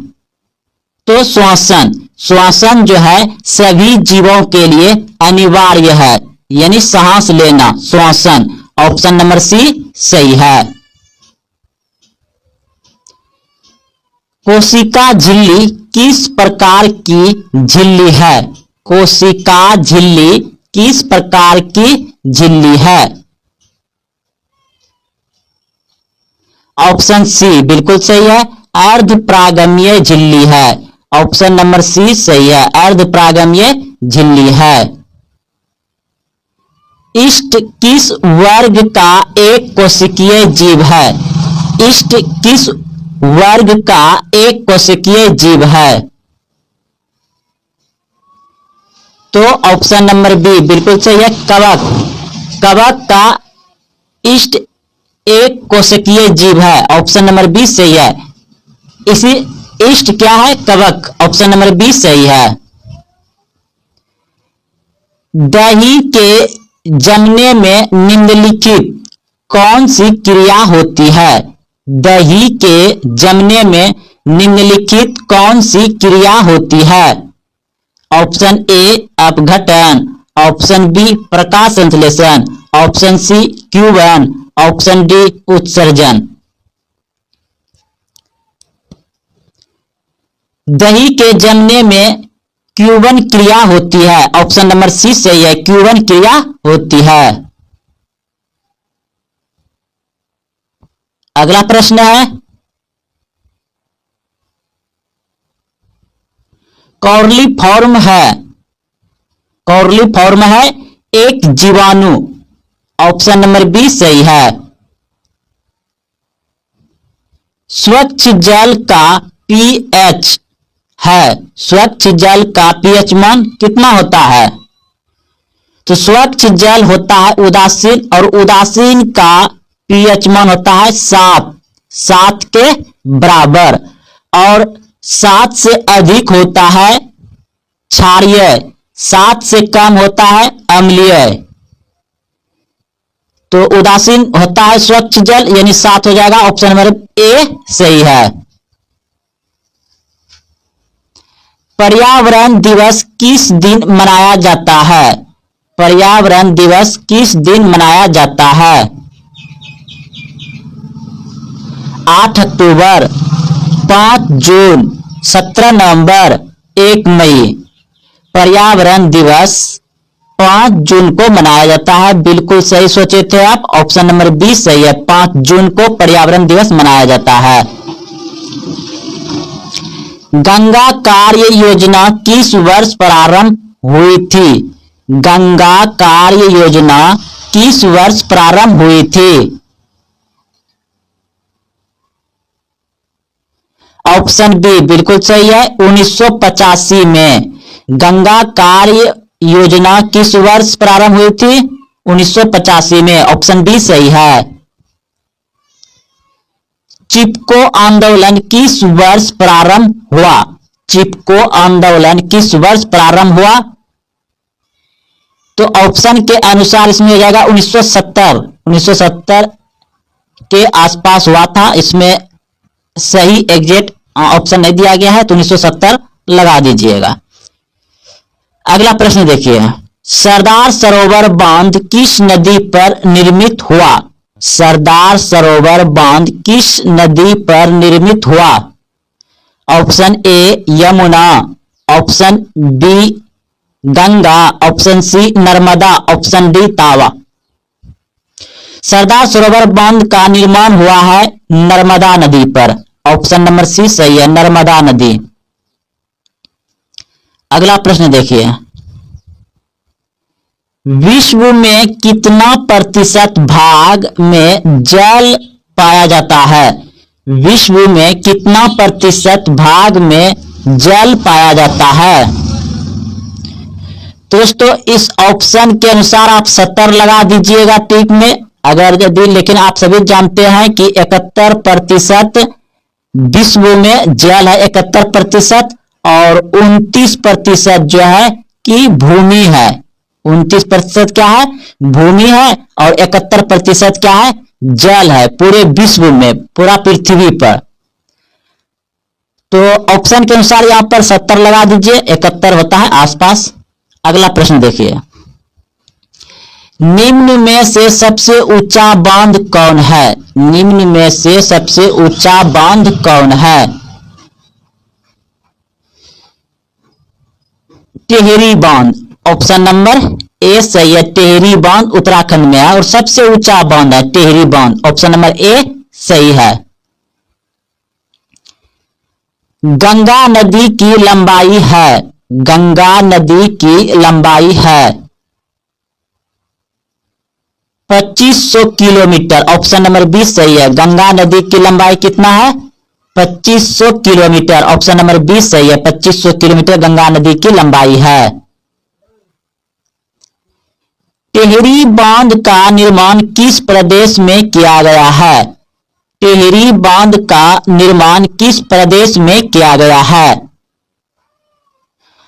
तो श्वसन जो है सभी जीवों के लिए अनिवार्य है, यानी सांस लेना, श्वसन। ऑप्शन नंबर सी सही है। कोशिका झिल्ली किस प्रकार की झिल्ली है? कोशिका झिल्ली किस प्रकार की झिल्ली है? ऑप्शन सी बिल्कुल सही है, अर्धपरागमीय झिल्ली है। ऑप्शन नंबर सी सही है, अर्धपरागमीय झिल्ली है। इष्ट किस वर्ग का एक कोशिकीय जीव है? इष्ट किस वर्ग का एक कोशिकीय जीव है? तो ऑप्शन नंबर बी बिल्कुल सही है, कवक। कवक का इष्ट एक कोशिकीय जीव है। ऑप्शन नंबर बी सही है। इसी इष्ट क्या है? कवक। ऑप्शन नंबर बी सही है। दही के जमने में निम्नलिखित कौन सी क्रिया होती है? दही के जमने में निम्नलिखित कौन सी क्रिया होती है? ऑप्शन ए अपघटन, ऑप्शन बी प्रकाश संश्लेषण, ऑप्शन सी क्यूबन, ऑप्शन डी उत्सर्जन। दही के जमने में क्यूबन क्रिया होती है। ऑप्शन नंबर सी सही है, क्यूबन क्रिया होती है। अगला प्रश्न है, कॉर्लीफॉर्म है एक जीवाणु। ऑप्शन नंबर बी सही है। स्वच्छ जल का पीएच है, स्वच्छ जल का पीएच मान कितना होता है? तो स्वच्छ जल होता है उदासीन, और उदासीन का पीएच मान होता है 7 के बराबर, और 7 से अधिक होता है क्षारीय, 7 से कम होता है अम्लीय। तो उदासीन होता है स्वच्छ जल, यानी 7 हो जाएगा। ऑप्शन नंबर ए सही है। पर्यावरण दिवस किस दिन मनाया जाता है? पर्यावरण दिवस किस दिन मनाया जाता है? 8 अक्टूबर, 5 जून, 17 नवंबर, 1 मई। पर्यावरण दिवस 5 जून को मनाया जाता है। बिल्कुल सही सोचे थे आप। ऑप्शन नंबर बी सही है, 5 जून को पर्यावरण दिवस मनाया जाता है। गंगा कार्य योजना किस वर्ष प्रारंभ हुई थी? गंगा कार्य योजना किस वर्ष प्रारंभ हुई थी? ऑप्शन बी बिल्कुल सही है, 1985 में। गंगा कार्य योजना किस वर्ष प्रारंभ हुई थी? 1985 में। ऑप्शन बी सही है। चिपको आंदोलन किस वर्ष प्रारंभ हुआ? चिपको आंदोलन किस वर्ष प्रारंभ हुआ? तो ऑप्शन के अनुसार इसमें हो जाएगा 1970 के आसपास हुआ था। इसमें सही एग्जैक्ट ऑप्शन नहीं दिया गया है, तो 1970 लगा दीजिएगा। अगला प्रश्न देखिए, सरदार सरोवर बांध किस नदी पर निर्मित हुआ? सरदार सरोवर बांध किस नदी पर निर्मित हुआ? Option A Yamuna, option B Ganga, option C Narmada, option D Tawa. Sardar सरोवर बांध का निर्माण हुआ है नर्मदा नदी पर। ऑप्शन नंबर सी सही है, नर्मदा नदी। अगला प्रश्न देखिए, विश्व में कितना प्रतिशत भाग में जल पाया जाता है? विश्व में कितना प्रतिशत भाग में जल पाया जाता है? दोस्तों इस ऑप्शन के अनुसार आप 70 लगा दीजिएगा टिक में, अगर यदि, लेकिन आप सभी जानते हैं कि 71% विश्व में जल है, 71%, और 29% जो है कि भूमि है। 29% क्या है? भूमि है, और 71% क्या है? जल है, पूरे विश्व में, पूरा पृथ्वी पर। तो ऑप्शन के अनुसार यहां पर 70 लगा दीजिए, 71 होता है आसपास। अगला प्रश्न देखिए, निम्न में से सबसे ऊंचा बांध कौन है? निम्न में से सबसे ऊंचा बांध कौन है? टिहरी बांध, ऑप्शन नंबर ए सही है। टिहरी बांध उत्तराखंड में है और सबसे ऊंचा बांध है टिहरी बांध, ऑप्शन नंबर ए सही है। गंगा नदी की लंबाई है, गंगा नदी की लंबाई है 2500 किलोमीटर, ऑप्शन नंबर बी सही है। गंगा नदी की लंबाई कितना है? 2500 किलोमीटर, ऑप्शन नंबर बी सही है। 2500 किलोमीटर गंगा नदी की लंबाई है। टिहरी बांध का निर्माण किस प्रदेश में किया गया है? टिहरी बांध का निर्माण किस प्रदेश में किया गया है?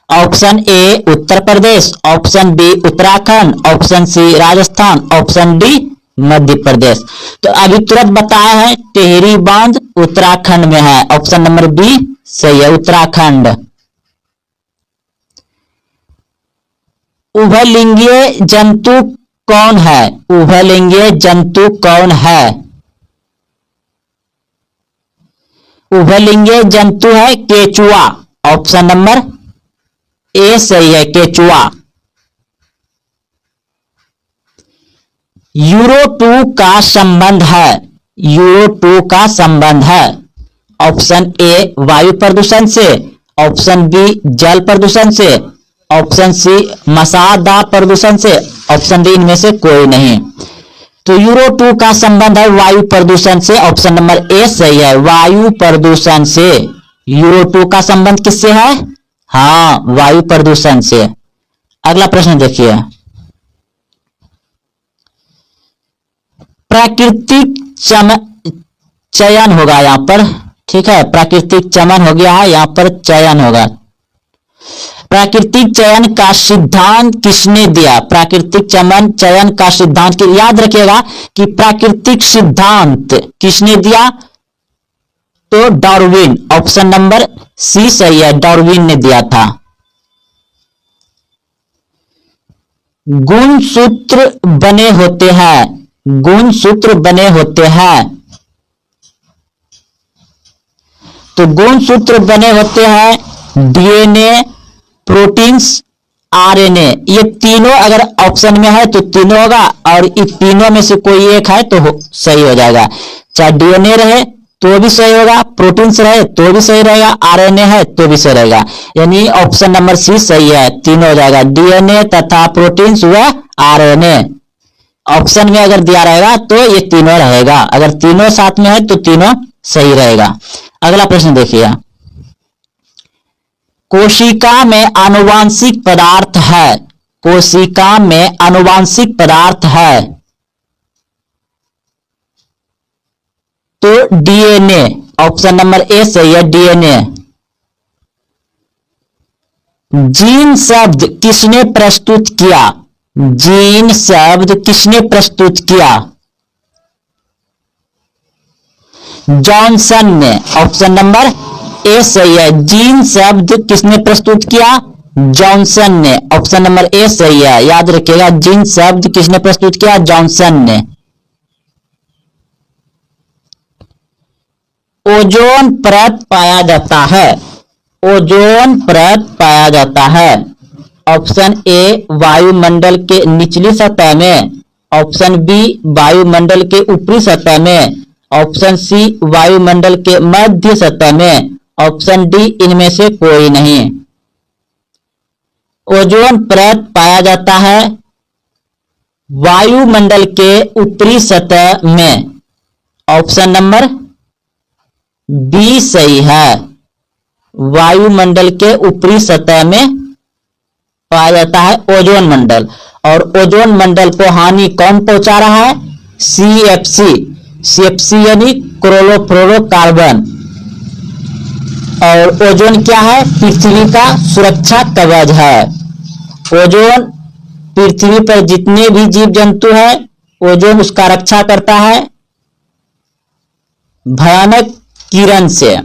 Option A Uttar Pradesh, option B Uttarakhand, option C Rajasthan, option D Madhya Pradesh. तो अभी तुरंत बताया है टिहरी बांध उत्तराखंड में है, ऑप्शन नंबर बी सही है, उत्तराखंड। उभयलिंगीय जंतु कौन है? उभयलिंगीय जंतु कौन है? उभयलिंगीय जंतु है केचुआ, ऑप्शन नंबर ए सही है, केचुआ। यूरो 2 का संबंध है, यूरो 2 का संबंध है, ऑप्शन ए वायु प्रदूषण से, ऑप्शन बी जल प्रदूषण से, ऑप्शन सी मसादा प्रदूषण से, ऑप्शन डी इनमें से कोई नहीं। तो यूरो 2 का संबंध है वायु प्रदूषण से, ऑप्शन नंबर ए सही है, वायु प्रदूषण से। यूरो 2 का संबंध किससे है? हाँ, वायु प्रदूषण से। अगला प्रश्न देखिए, प्राकृतिक चयन होगा यहां पर, ठीक है, प्राकृतिक चमन हो गया है, यहां पर चयन होगा। प्राकृतिक चयन का सिद्धांत किसने दिया? प्राकृतिक चयन का सिद्धांत याद रखिएगा कि प्राकृतिक सिद्धांत किसने दिया? तो डार्विन, ऑप्शन नंबर सी सही है, डार्विन ने दिया था। गुणसूत्र बने होते हैं, गुणसूत्र बने होते हैं, तो गुणसूत्र बने होते हैं डीएनए, प्रोटीन्स, आरएनए। ये तीनों अगर ऑप्शन में है तो तीनों होगा, और इन तीनों में से कोई एक है तो सही हो जाएगा। चाहे डीएनए रहे तो भी सही होगा, प्रोटीन्स रहे तो भी सही रहेगा, आरएनए है तो भी सही रहेगा, यानी ऑप्शन नंबर सी सही है, तीनों हो जाएगा, डीएनए तथा प्रोटीन्स व आरएनए। ऑप्शन में अगर दिया रहेगा तो ये तीनों रहेगा, अगर तीनों साथ में है तो तीनों सही रहेगा। अगला प्रश्न देखिए, कोशिका में आनुवांशिक पदार्थ है, कोशिका में आनुवांशिक पदार्थ है, तो डीएनए, ऑप्शन नंबर ए सही है, डीएनए। जीन शब्द किसने प्रस्तुत किया? जीन शब्द किसने प्रस्तुत किया? जॉनसन ने, ऑप्शन नंबर ए सही है, जीन शब्द किसने प्रस्तुत किया? जॉनसन ने, ऑप्शन नंबर ए सही है, याद रखिएगा, जीन शब्द किसने प्रस्तुत किया? जॉनसन ने। ओजोन परत पाया जाता है, ओजोन परत पाया जाता है, ऑप्शन ए वायुमंडल के निचली सतह में, ऑप्शन बी वायुमंडल के ऊपरी सतह में, ऑप्शन सी वायुमंडल के मध्य सतह में, ऑप्शन डी इनमें से कोई नहीं। ओजोन परत पाया जाता है वायुमंडल के ऊपरी सतह में, ऑप्शन नंबर बी सही है। वायुमंडल के ऊपरी सतह में पाया जाता है ओजोन मंडल, और ओजोन मंडल को हानि कौन पहुंचा रहा है? सीएफसी। सीएफसी यानी क्लोरोफ्लोरोकार्बन। और ओजोन क्या है? पृथ्वी का सुरक्षा कवच है। ओजोन पृथ्वी पर जितने भी जीव जंतु हैं, ओजोन उसका रक्षा करता है भयानक किरण से।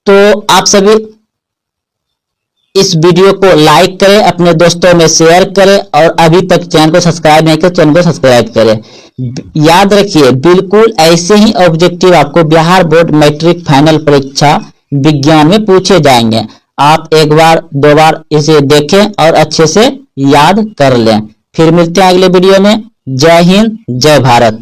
तो आप सभी इस वीडियो को लाइक करें, अपने दोस्तों में शेयर करें, और अभी तक चैनल को सब्सक्राइब नहीं किया चैनल को सब्सक्राइब करें। याद रखिए, बिल्कुल ऐसे ही ऑब्जेक्टिव आपको बिहार बोर्ड मैट्रिक फाइनल परीक्षा विज्ञान में पूछे जाएंगे। आप एक बार दो बार इसे देखें और अच्छे से याद कर लें। फिर मिलते हैं अगले वीडियो में। जय हिंद, जय भारत।